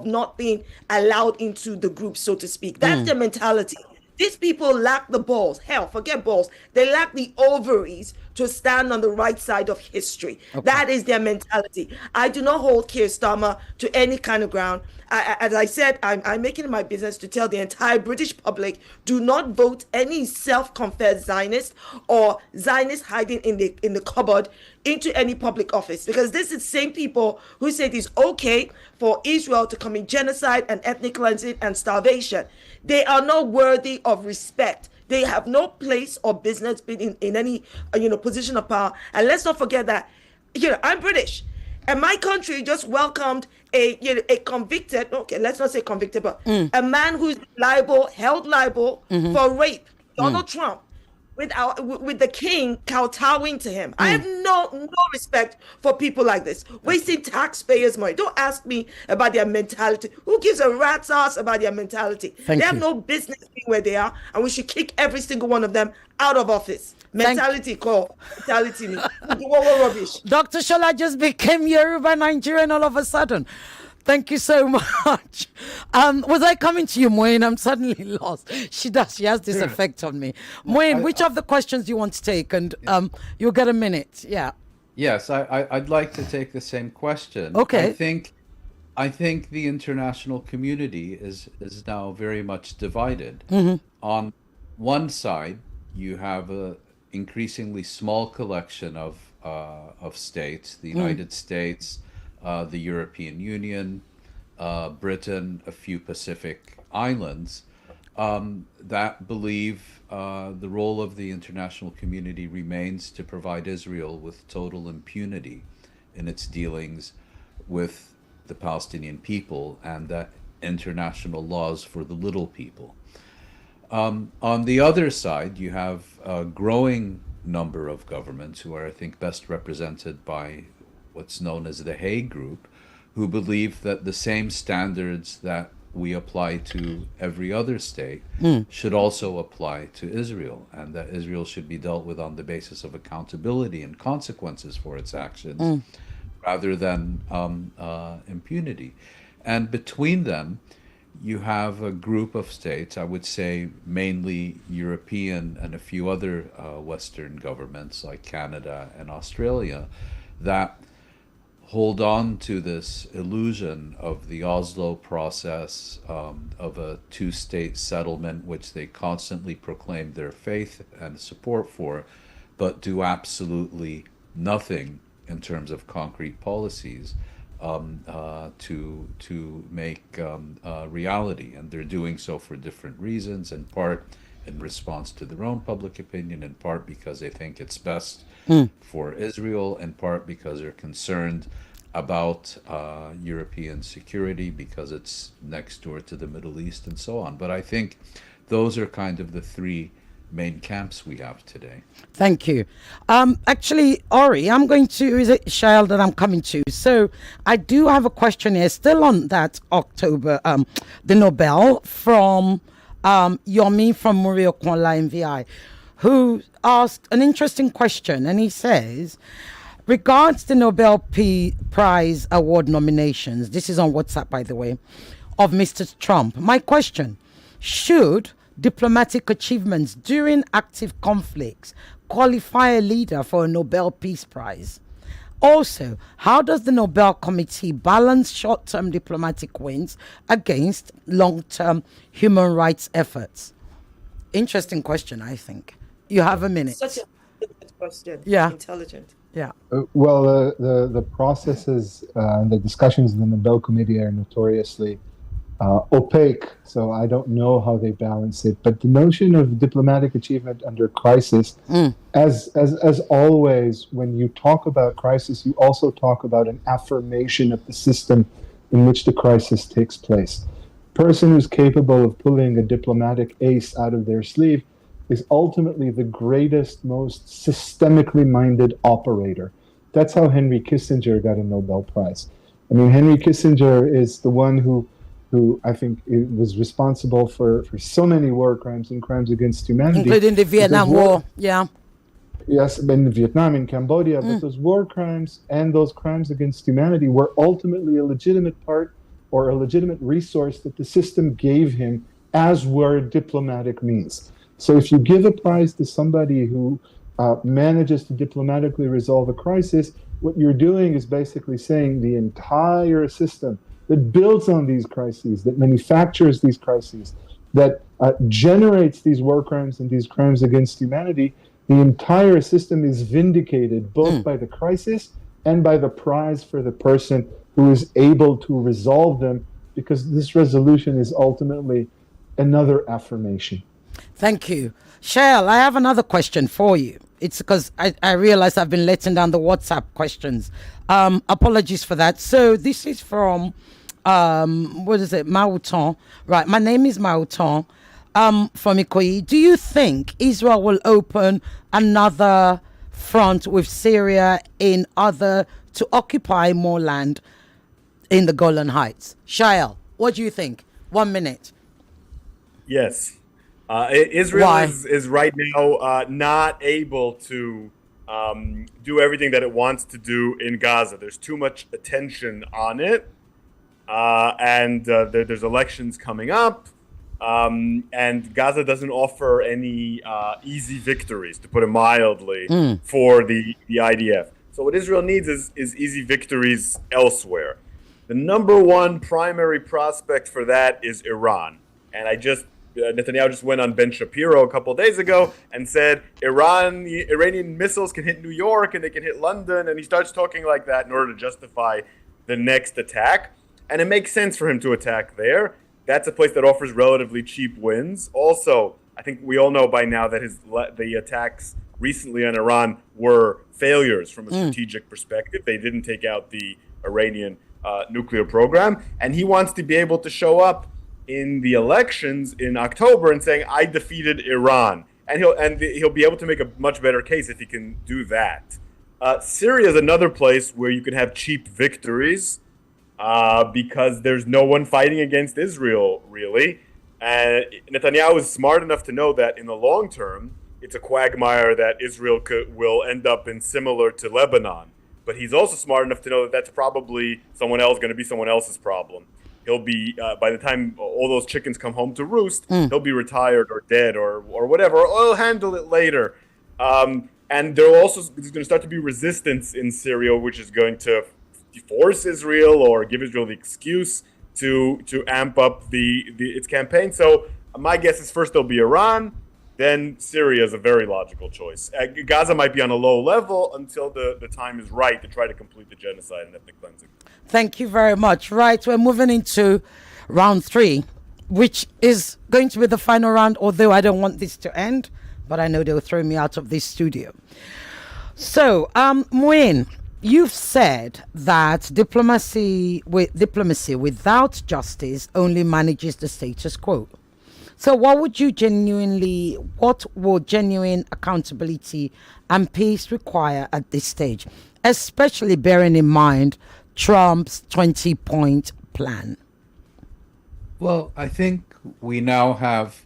not being allowed into the group, so to speak. That's their mentality. These people lack the balls. Hell, forget balls. They lack the ovaries to stand on the right side of history. Okay. That is their mentality. I do not hold Keir Starmer to any kind of ground. As I said, I'm making it my business to tell the entire British public, do not vote any self-confessed Zionist or Zionist hiding in the cupboard into any public office, because this is the same people who said it's okay for Israel to commit genocide and ethnic cleansing and starvation. They are not worthy of respect. They have no place or business being in any position of power. And let's not forget that I'm British, and my country just welcomed a convicted, okay, let's not say convicted, but a man who's held liable for rape, Donald Trump, with the king kowtowing to him. I have no respect for people like this, wasting taxpayers' money. Don't ask me about their mentality. Who gives a rat's ass about their mentality? They have no business being where they are, and we should kick every single one of them out of office. Mentality call. Mentality. What rubbish. Dr. Shola just became Yoruba Nigerian all of a sudden. Thank you so much. Was I coming to you, Mouin? I'm suddenly lost. She has this effect on me. Mouin, which of the questions do you want to take? And you'll get a minute. Yeah. Yes, I'd like to take the same question. Okay. I think the international community is now very much divided. On one side, you have a increasingly small collection of states, the United States, the European Union, Britain, a few Pacific islands, that believe the role of the international community remains to provide Israel with total impunity in its dealings with the Palestinian people and that international laws for the little people. On the other side, you have a growing number of governments who are, I think, best represented by what's known as the Hague Group, who believe that the same standards that we apply to every other state should also apply to Israel, and that Israel should be dealt with on the basis of accountability and consequences for its actions rather than impunity. And between them, you have a group of states, I would say mainly European and a few other Western governments like Canada and Australia, that hold on to this illusion of the Oslo process, of a two-state settlement, which they constantly proclaim their faith and support for, but do absolutely nothing in terms of concrete policies to make reality. And they're doing so for different reasons, in part in response to their own public opinion, in part because they think it's best for Israel, in part because they're concerned about European security because it's next door to the Middle East and so on. But I think those are kind of the three main camps we have today. Thank you. Actually, Ori, I'm going to, is it Shaiel that I'm coming to? So I do have a question here, still on that October, the Nobel from Yomi from Murio Kwanla MVI, who asked an interesting question, and he says, regards the Nobel Prize Award nominations, this is on WhatsApp, by the way, of Mr. Trump. My question, should diplomatic achievements during active conflicts qualify a leader for a Nobel Peace Prize? Also, how does the Nobel Committee balance short-term diplomatic wins against long-term human rights efforts? Interesting question, I think. You have a minute. Such a good question. Yeah. Intelligent. Yeah. Well, the processes and the discussions in the Nobel Committee are notoriously opaque, so I don't know how they balance it. But the notion of diplomatic achievement under crisis, as always, when you talk about crisis, you also talk about an affirmation of the system in which the crisis takes place. Person who's capable of pulling a diplomatic ace out of their sleeve is ultimately the greatest, most systemically minded operator. That's how Henry Kissinger got a Nobel Prize. I mean, Henry Kissinger is the one who I think was responsible for so many war crimes and crimes against humanity. Including the Vietnam War, yeah. Yes, in Vietnam, in Cambodia, but those war crimes and those crimes against humanity were ultimately a legitimate part or a legitimate resource that the system gave him, as were diplomatic means. So if you give a prize to somebody who manages to diplomatically resolve a crisis, what you're doing is basically saying the entire system that builds on these crises, that manufactures these crises, that generates these war crimes and these crimes against humanity, the entire system is vindicated both by the crisis and by the prize for the person who is able to resolve them, because this resolution is ultimately another affirmation. Thank you. Shaiel, I have another question for you. It's because I realize I've been letting down the WhatsApp questions. Apologies for that. So this is from, Mouin. Right, my name is Mouin from Ikoyi. Do you think Israel will open another front with Syria in order to occupy more land in the Golan Heights? Shaiel, what do you think? 1 minute. Yes. Israel is right now not able to do everything that it wants to do in Gaza. There's too much attention on it, and there's elections coming up, and Gaza doesn't offer any easy victories, to put it mildly, for the IDF. So what Israel needs is easy victories elsewhere. The number one primary prospect for that is Iran, and Netanyahu just went on Ben Shapiro a couple days ago and said Iranian missiles can hit New York and they can hit London, and he starts talking like that in order to justify the next attack. And it makes sense for him to attack there. That's a place that offers relatively cheap wins. Also, I think we all know by now that the attacks recently on Iran were failures from a strategic perspective. They didn't take out the Iranian nuclear program, and he wants to be able to show up in the elections in October and saying, I defeated Iran. And he'll be able to make a much better case if he can do that. Syria is another place where you can have cheap victories because there's no one fighting against Israel, really. And Netanyahu is smart enough to know that in the long term, it's a quagmire that Israel will end up in similar to Lebanon. But he's also smart enough to know that that's probably going to be someone else's problem. he'll be by the time all those chickens come home to roost, he'll be retired or dead or whatever. Or he'll handle it later. And there's going to start to be resistance in Syria, which is going to force Israel or give Israel the excuse to amp up its campaign. So my guess is first there'll be Iran, then Syria is a very logical choice. Gaza might be on a low level until the time is right to try to complete the genocide and ethnic cleansing. Thank you very much. Right, we're moving into round 3, which is going to be the final round, although I don't want this to end, but I know they'll throw me out of this studio. So, Mouin, you've said that diplomacy without justice only manages the status quo. So what will genuine accountability and peace require at this stage, especially bearing in mind Trump's 20-point plan? Well, I think we now have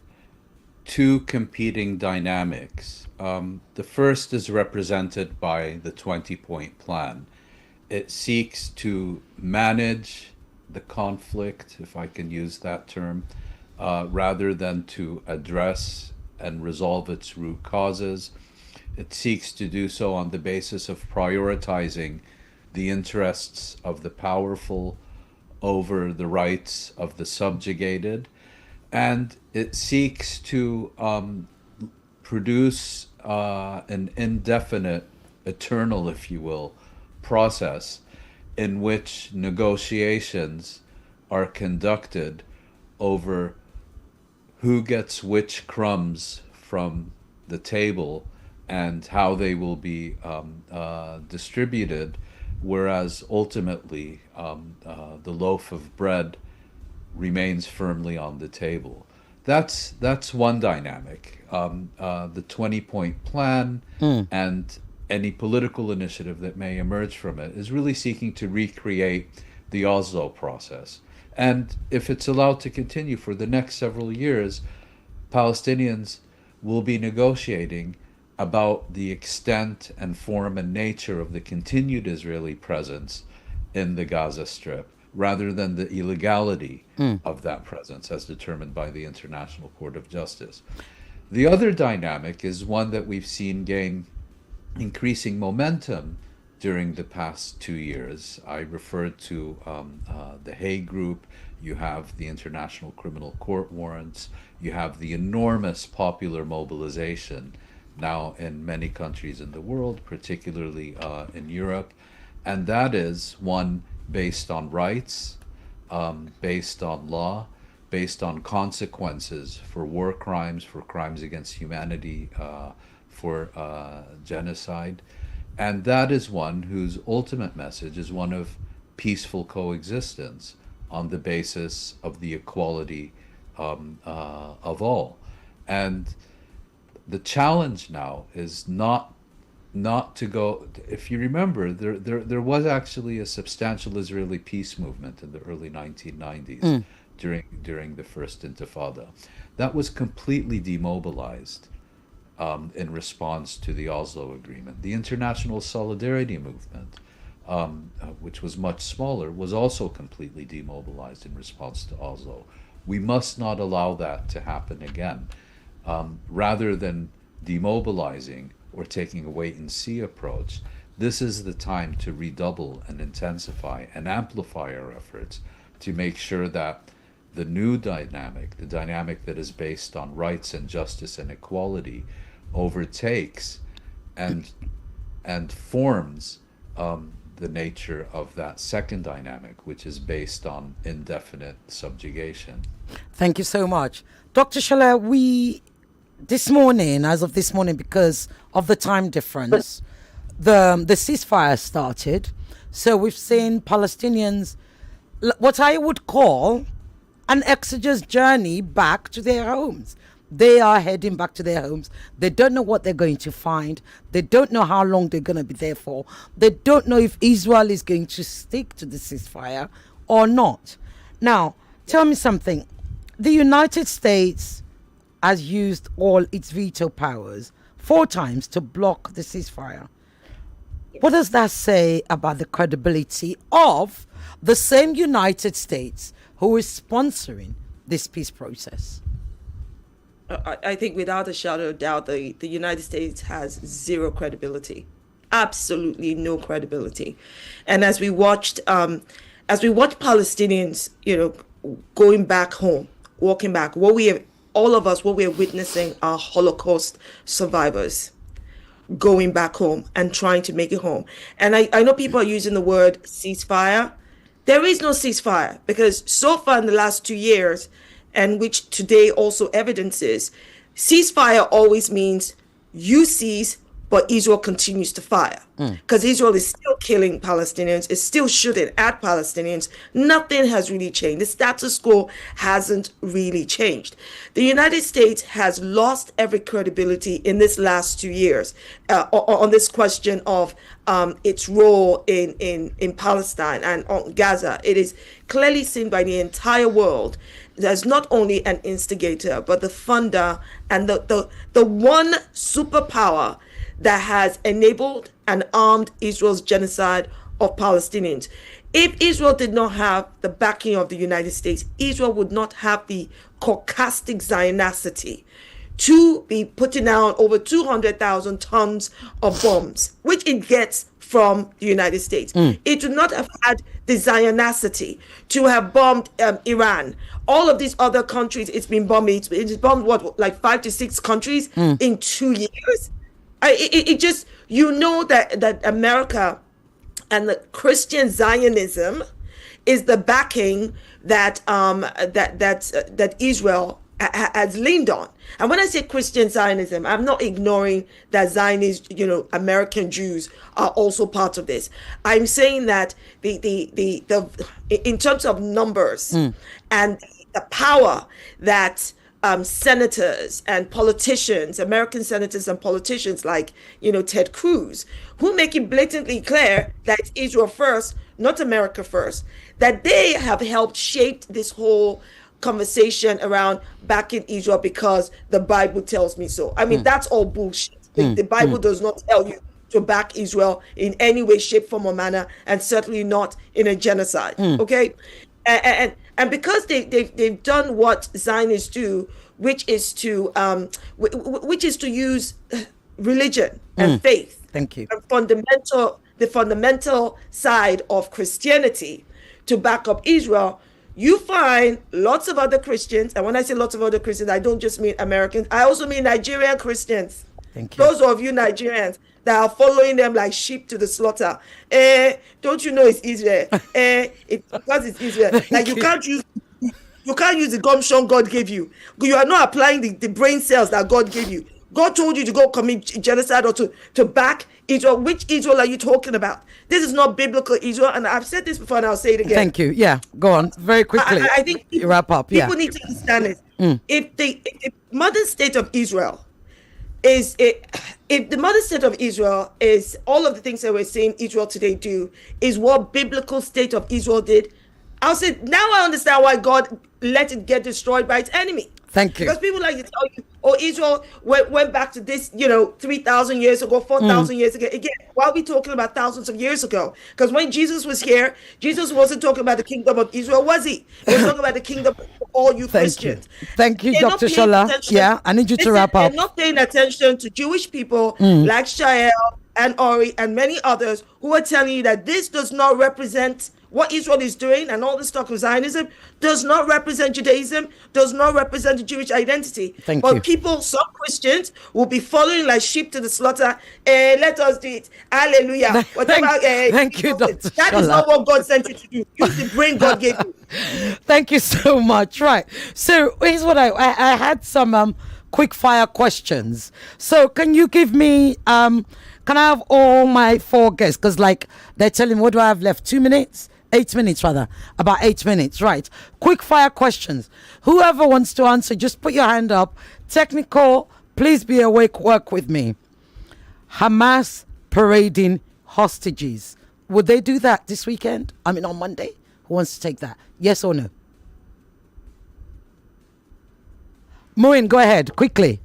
2 competing dynamics. The first is represented by the 20-point plan. It seeks to manage the conflict, if I can use that term, rather than to address and resolve its root causes. It seeks to do so on the basis of prioritizing the interests of the powerful over the rights of the subjugated. And it seeks to produce an indefinite, eternal, if you will, process in which negotiations are conducted over who gets which crumbs from the table and how they will be distributed, whereas ultimately the loaf of bread remains firmly on the table. That's one dynamic. The 20-point plan and any political initiative that may emerge from it is really seeking to recreate the Oslo process. And if it's allowed to continue for the next several years, Palestinians will be negotiating about the extent and form and nature of the continued Israeli presence in the Gaza Strip, rather than the illegality of that presence as determined by the International Court of Justice. The other dynamic is one that we've seen gain increasing momentum during the past 2 years. I referred to the Hague Group. You have the International Criminal Court warrants. You have the enormous popular mobilization now in many countries in the world, particularly in Europe. And that is one based on rights, based on law, based on consequences for war crimes, for crimes against humanity, for genocide. And that is one whose ultimate message is one of peaceful coexistence on the basis of the equality of all. And the challenge now is not to go. If you remember, there was actually a substantial Israeli peace movement in the early 1990s during the first Intifada. That was completely demobilized in response to the Oslo Agreement. The international solidarity movement, which was much smaller, was also completely demobilized in response to Oslo. We must not allow that to happen again. Rather than demobilizing or taking a wait-and-see approach, this is the time to redouble and intensify and amplify our efforts to make sure that the new dynamic, the dynamic that is based on rights and justice and equality, overtakes and forms the nature of that second dynamic, which is based on indefinite subjugation. Thank you so much. Dr. Shola, as of this morning, because of the time difference, the ceasefire started. So we've seen Palestinians, what I would call an exodus journey back to their homes. They are heading back to their homes. They don't know what they're going to find. They don't know how long they're going to be there for. They don't know if Israel is going to stick to the ceasefire or not. Now, tell me something. The United States has used all its veto powers 4 times to block the ceasefire. What does that say about the credibility of the same United States who is sponsoring this peace process? I think without a shadow of doubt, the United States has zero credibility, absolutely no credibility. And as we watch Palestinians, going back home, walking back, what we're witnessing are Holocaust survivors going back home and trying to make it home. And I know people are using the word ceasefire. There is no ceasefire, because so far in the last 2 years, and which today also evidences, ceasefire always means you cease, but Israel continues to fire. Because Israel is still killing Palestinians, is still shooting at Palestinians. Nothing has really changed. The status quo hasn't really changed. The United States has lost every credibility in this last 2 years on this question of its role in Palestine and on Gaza. It is clearly seen by the entire world as not only an instigator, but the funder and the one superpower that has enabled and armed Israel's genocide of Palestinians. If Israel did not have the backing of the United States, Israel would not have the caucastic Zionicity to be putting out over 200,000 tons of bombs, which it gets from the United States. It would not have had the Zionicity to have bombed Iran. All of these other countries, it's been bombed. It's bombed, like 5 to 6 countries in 2 years? It just, that America and the Christian Zionism is the backing that Israel has leaned on. And when I say Christian Zionism, I'm not ignoring that Zionist, American Jews are also part of this. I'm saying that the in terms of numbers and the power that senators and politicians, American senators and politicians like, Ted Cruz, who make it blatantly clear that it's Israel first, not America first, that they have helped shape this whole conversation around backing Israel because the Bible tells me so. I mean, that's all bullshit. The Bible does not tell you to back Israel in any way, shape, form, or manner, and certainly not in a genocide. Okay? And because they've done what Zionists do, which is to use religion and faith. Thank you. And the fundamental side of Christianity to back up Israel. You find lots of other Christians, and when I say lots of other Christians, I don't just mean Americans. I also mean Nigerian Christians. Thank you. Those of you Nigerians that are following them like sheep to the slaughter. Don't you know it's Israel? Because it's Israel. Like you can't use the gumption God gave you. You are not applying the brain cells that God gave you. God told you to go commit genocide or to back Israel. Which Israel are you talking about? This is not biblical Israel, and I've said this before, and I'll say it again. Thank you. Yeah, go on very quickly. I think you wrap up. People need to understand this. If the modern state of Israel is all of the things that we're seeing Israel today do is what biblical state of Israel did, I'll say now I understand why God let it get destroyed by its enemy. Thank you. Because people like to tell you, Israel went back to this, 3,000 years ago, 4,000 years ago. Again, why are we talking about thousands of years ago? Because when Jesus was here, Jesus wasn't talking about the kingdom of Israel, was he? He was talking about the kingdom of all you Christians. Thank you, Dr. Shola. Yeah, I need you to wrap up. They're not paying attention to Jewish people like Shaiel and Ori and many others who are telling you that this does not represent what Israel is doing, and all this talk of Zionism does not represent Judaism, does not represent the Jewish identity. But people, some Christians, will be following like sheep to the slaughter. Let us do it. Hallelujah. Thank you, Dr. That is not what God sent you to do. Use the brain God gave you. Thank you so much. Right. So here's what I had some quick fire questions. So can you give me can I have all my 4 guests? Because they're telling me, what do I have left? 2 minutes? 8 minutes rather. About 8 minutes. Right. Quick fire questions. Whoever wants to answer, just put your hand up. Technical, please be awake, work with me. Hamas parading hostages. Would they do that this weekend? I mean on Monday? Who wants to take that? Yes or no? Mouin, go ahead, quickly.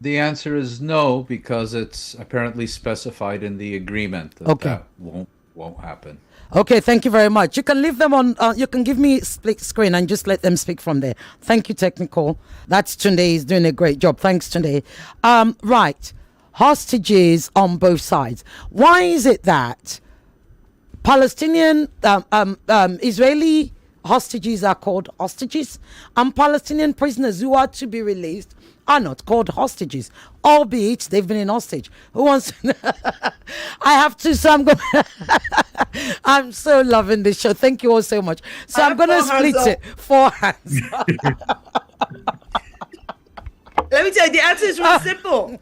The answer is no, because it's apparently specified in the agreement that that won't happen. Okay, thank you very much. You can leave them on, you can give me split screen and just let them speak from there. Thank you, technical. That's Tunde. He's doing a great job. Thanks, Tunde. Right. Hostages on both sides. Why is it that Palestinian, Israeli hostages are called hostages, and Palestinian prisoners who are to be released are not called hostages, albeit they've been in hostage? Who wants I have to, so I'm going I'm so loving this show. Thank you all so much. So I'm going to split it. 4 hands. Let me tell you, the answer is really simple.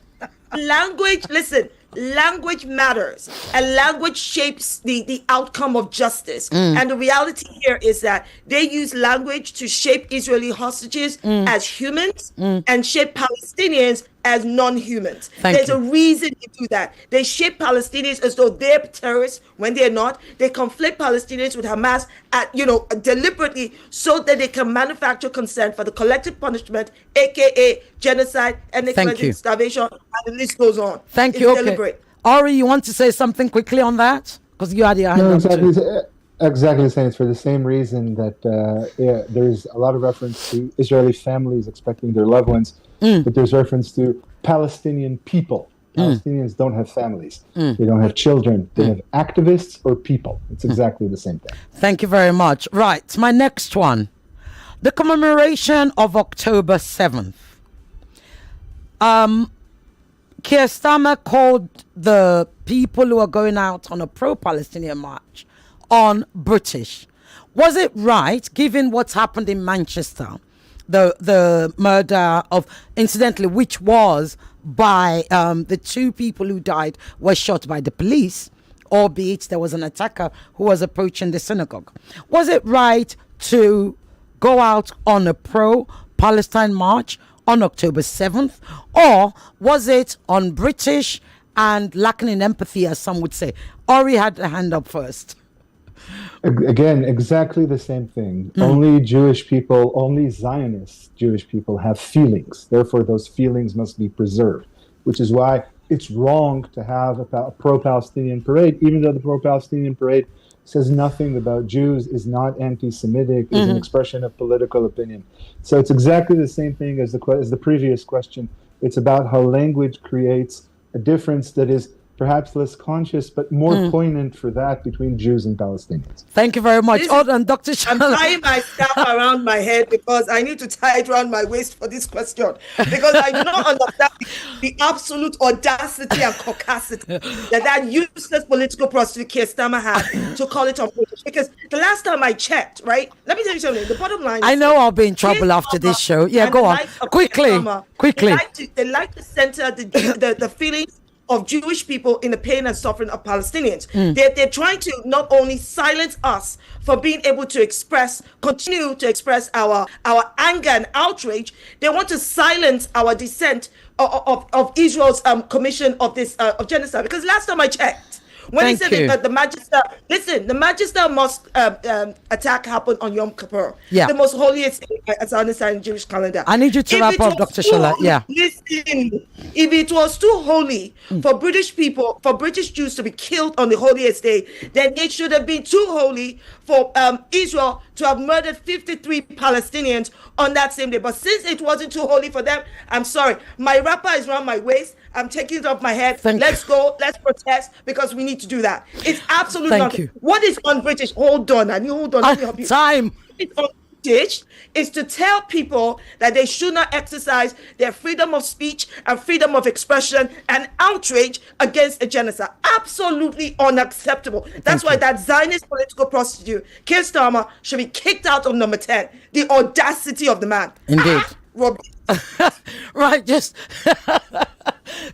Language, listen, language matters, and language shapes the outcome of justice. And the reality here is that they use language to shape Israeli hostages as humans and shape Palestinians as non-humans. There's a reason to do that. They shape Palestinians as though they're terrorists when they're not. They conflict Palestinians with Hamas deliberately so that they can manufacture consent for the collective punishment, aka genocide, ethnic cleansing, starvation, and the list goes on. Thank you. Okay. Ori, you want to say something quickly on that? Because you had your hand up too. Exactly the same. It's for the same reason that there's a lot of reference to Israeli families expecting their loved ones, but there's reference to Palestinian people. Palestinians don't have families. They don't have children. They have activists or people. It's exactly the same thing. Thank you very much. Right, my next one. The commemoration of October 7th. Keir Starmer called the people who are going out on a pro-Palestinian march on British. Was it right, given what's happened in Manchester, the murder of, incidentally, which was by the 2 people who died were shot by the police, albeit there was an attacker who was approaching the synagogue. Was it right to go out on a pro-Palestine march on October 7th, or was it on British and lacking in empathy, as some would say? Ori had a hand up first. Again, exactly the same thing. Only Jewish people, only Zionist Jewish people have feelings. Therefore, those feelings must be preserved, which is why it's wrong to have a pro-Palestinian parade, even though the pro-Palestinian parade says nothing about Jews, is not anti-Semitic, is an expression of political opinion. So it's exactly the same thing as the previous question. It's about how language creates a difference that is perhaps less conscious, but more poignant for that between Jews and Palestinians. Thank you very much. And Dr. I'm tying my scarf around my head because I need to tie it around my waist for this question, because I do not understand the absolute audacity and caucasity that useless political prostitute Keir Starmer had to call it on British. Because the last time I checked, right, let me tell you something, the bottom line I know I'll be in trouble after this show. Yeah, go on. Quickly. They like to center the feelings of Jewish people in the pain and suffering of Palestinians. They're trying to not only silence us for being able to continue to express our anger and outrage, they want to silence our dissent of Israel's commission of this of genocide. Because last time I checked, when he said that the Manchester mosque attack happened on Yom Kippur, the most holiest day, as I understand, in Jewish calendar. I need you to wrap up, Dr. Shola. Listen, if it was too holy for British people, for British Jews to be killed on the holiest day, then it should have been too holy for Israel to have murdered 53 Palestinians on that same day. But since it wasn't too holy for them, I'm sorry. My wrapper is around my waist. I'm taking it off my head. Let's go. Let's protest, because we need to do that. It's absolutely nothing. What is on British? Hold on. Let me help you. Time. It's on British is to tell people that they should not exercise their freedom of speech and freedom of expression and outrage against a genocide. Absolutely unacceptable. That's why that Zionist political prostitute, Keir Starmer, should be kicked out of number 10. The audacity of the man. Indeed. Right, just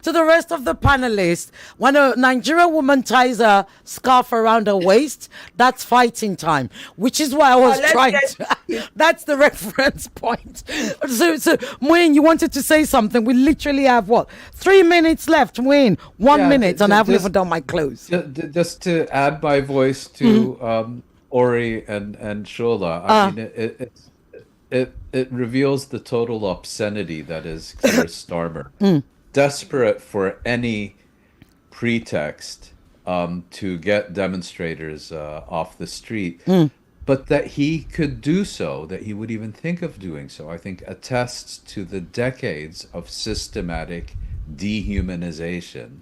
to the rest of the panelists, when a Nigerian woman ties a scarf around her waist, that's fighting time, which is why I was trying to. That's the reference point. So Mouin, you wanted to say something. We literally have 3 minutes left. Mouin, 1 minute, and I haven't even done my clothes. Just to add my voice to Ori and Shola, I mean, it reveals the total obscenity that is Keir Starmer. Desperate for any pretext to get demonstrators off the street. But that he could do so, that he would even think of doing so, I think attests to the decades of systematic dehumanization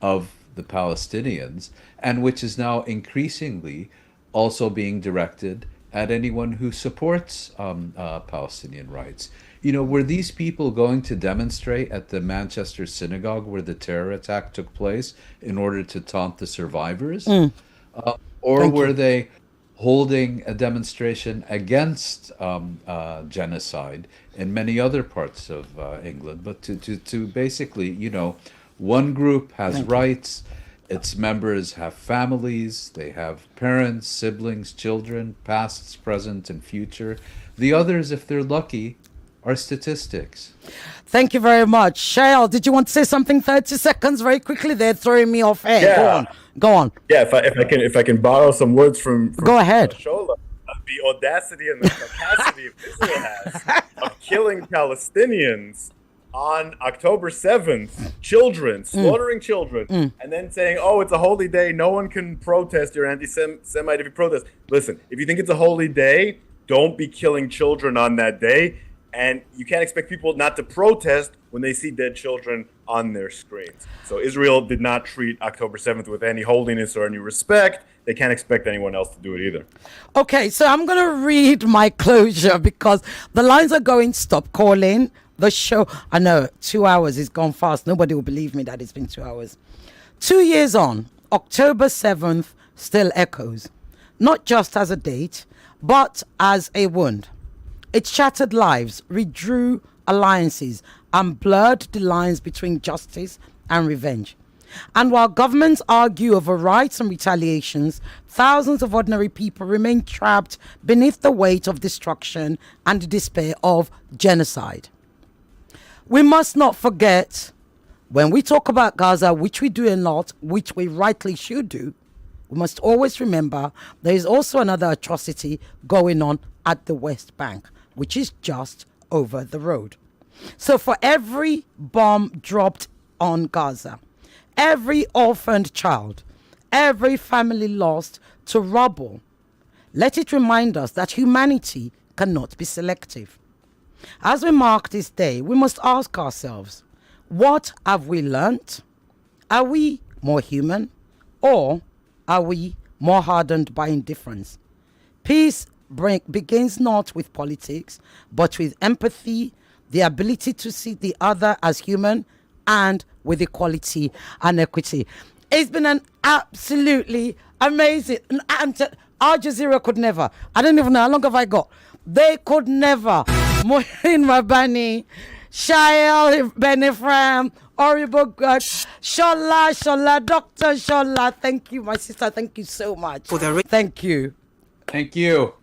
of the Palestinians, and which is now increasingly also being directed at anyone who supports Palestinian rights. You know, were these people going to demonstrate at the Manchester synagogue where the terror attack took place in order to taunt the survivors? Or were they holding a demonstration against genocide in many other parts of England? But to basically, you know, one group has rights, its members have families, they have parents, siblings, children, past, present, and future. The others, if they're lucky, are statistics. Thank you very much. Shaiel, did you want to say something? 30 seconds, very quickly. They're throwing me off air. Yeah. Go on. Yeah, if I can borrow some words from Go ahead. Shola, the audacity and the capacity of Israel has of killing Palestinians on October 7th, children, slaughtering children, and then saying, oh, it's a holy day, no one can protest, you're anti-Semite if you protest. Listen, if you think it's a holy day, don't be killing children on that day, and you can't expect people not to protest when they see dead children on their screens. So Israel did not treat October 7th with any holiness or any respect. They can't expect anyone else to do it either. Okay, so I'm going to read my closure because the lines are going. Stop calling. The show, I know, 2 hours is gone fast. Nobody will believe me that it's been 2 hours. 2 years on, October 7th still echoes, not just as a date, but as a wound. It shattered lives, redrew alliances, and blurred the lines between justice and revenge. And while governments argue over rights and retaliations, thousands of ordinary people remain trapped beneath the weight of destruction and the despair of genocide. We must not forget, when we talk about Gaza, which we do a lot, which we rightly should do, we must always remember there is also another atrocity going on at the West Bank, which is just over the road. So for every bomb dropped on Gaza, every orphaned child, every family lost to rubble, let it remind us that humanity cannot be selective. As we mark this day, we must ask ourselves, what have we learnt? Are we more human, or are we more hardened by indifference? Peace begins not with politics, but with empathy, the ability to see the other as human, and with equality and equity. It's been an absolutely amazing. Al Jazeera could never. I don't even know how long have I got. They could never. Mouin, Rabbani, Shaiel, Ben-Ephraim, Shola, Dr. Shola. Thank you, my sister. Thank you so much. Thank you. Thank you.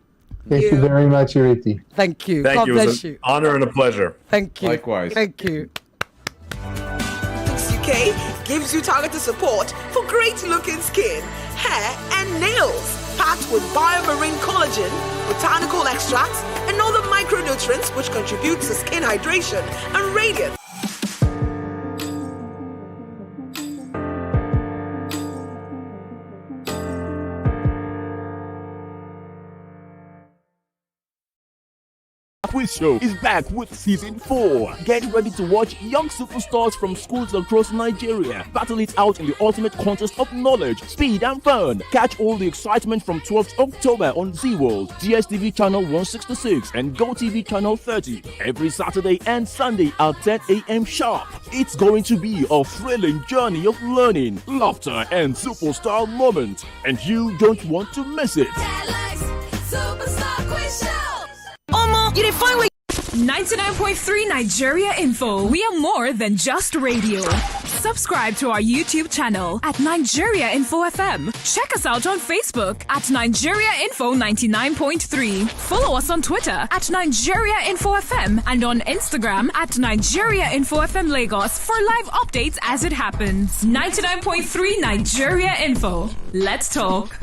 Thank you very much, Ireti. Thank you. Thank God you. bless It was an you. honor and a pleasure. Thank you. Likewise. Thank you. UK gives you targeted support for great looking skin, hair, and nails. Packed with biomarine collagen, botanical extracts, and other micronutrients which contribute to skin hydration and radiance. Quiz Show is back with season 4. Get ready to watch young superstars from schools across Nigeria battle it out in the ultimate contest of knowledge, speed, and fun. Catch all the excitement from 12th October on Z World, DSTV channel 166, and GoTV channel 30 every Saturday and Sunday at 10 a.m. sharp. It's going to be a thrilling journey of learning, laughter, and superstar moments, and you don't want to miss it. Superstar Quiz Show. You didn't find 99.3 Nigeria Info. We are more than just radio. Subscribe to our YouTube channel at Nigeria Info FM. Check us out on Facebook at Nigeria Info 99.3. Follow us on Twitter at Nigeria Info FM and on Instagram at Nigeria Info FM Lagos for live updates as it happens. 99.3 Nigeria Info. Let's talk.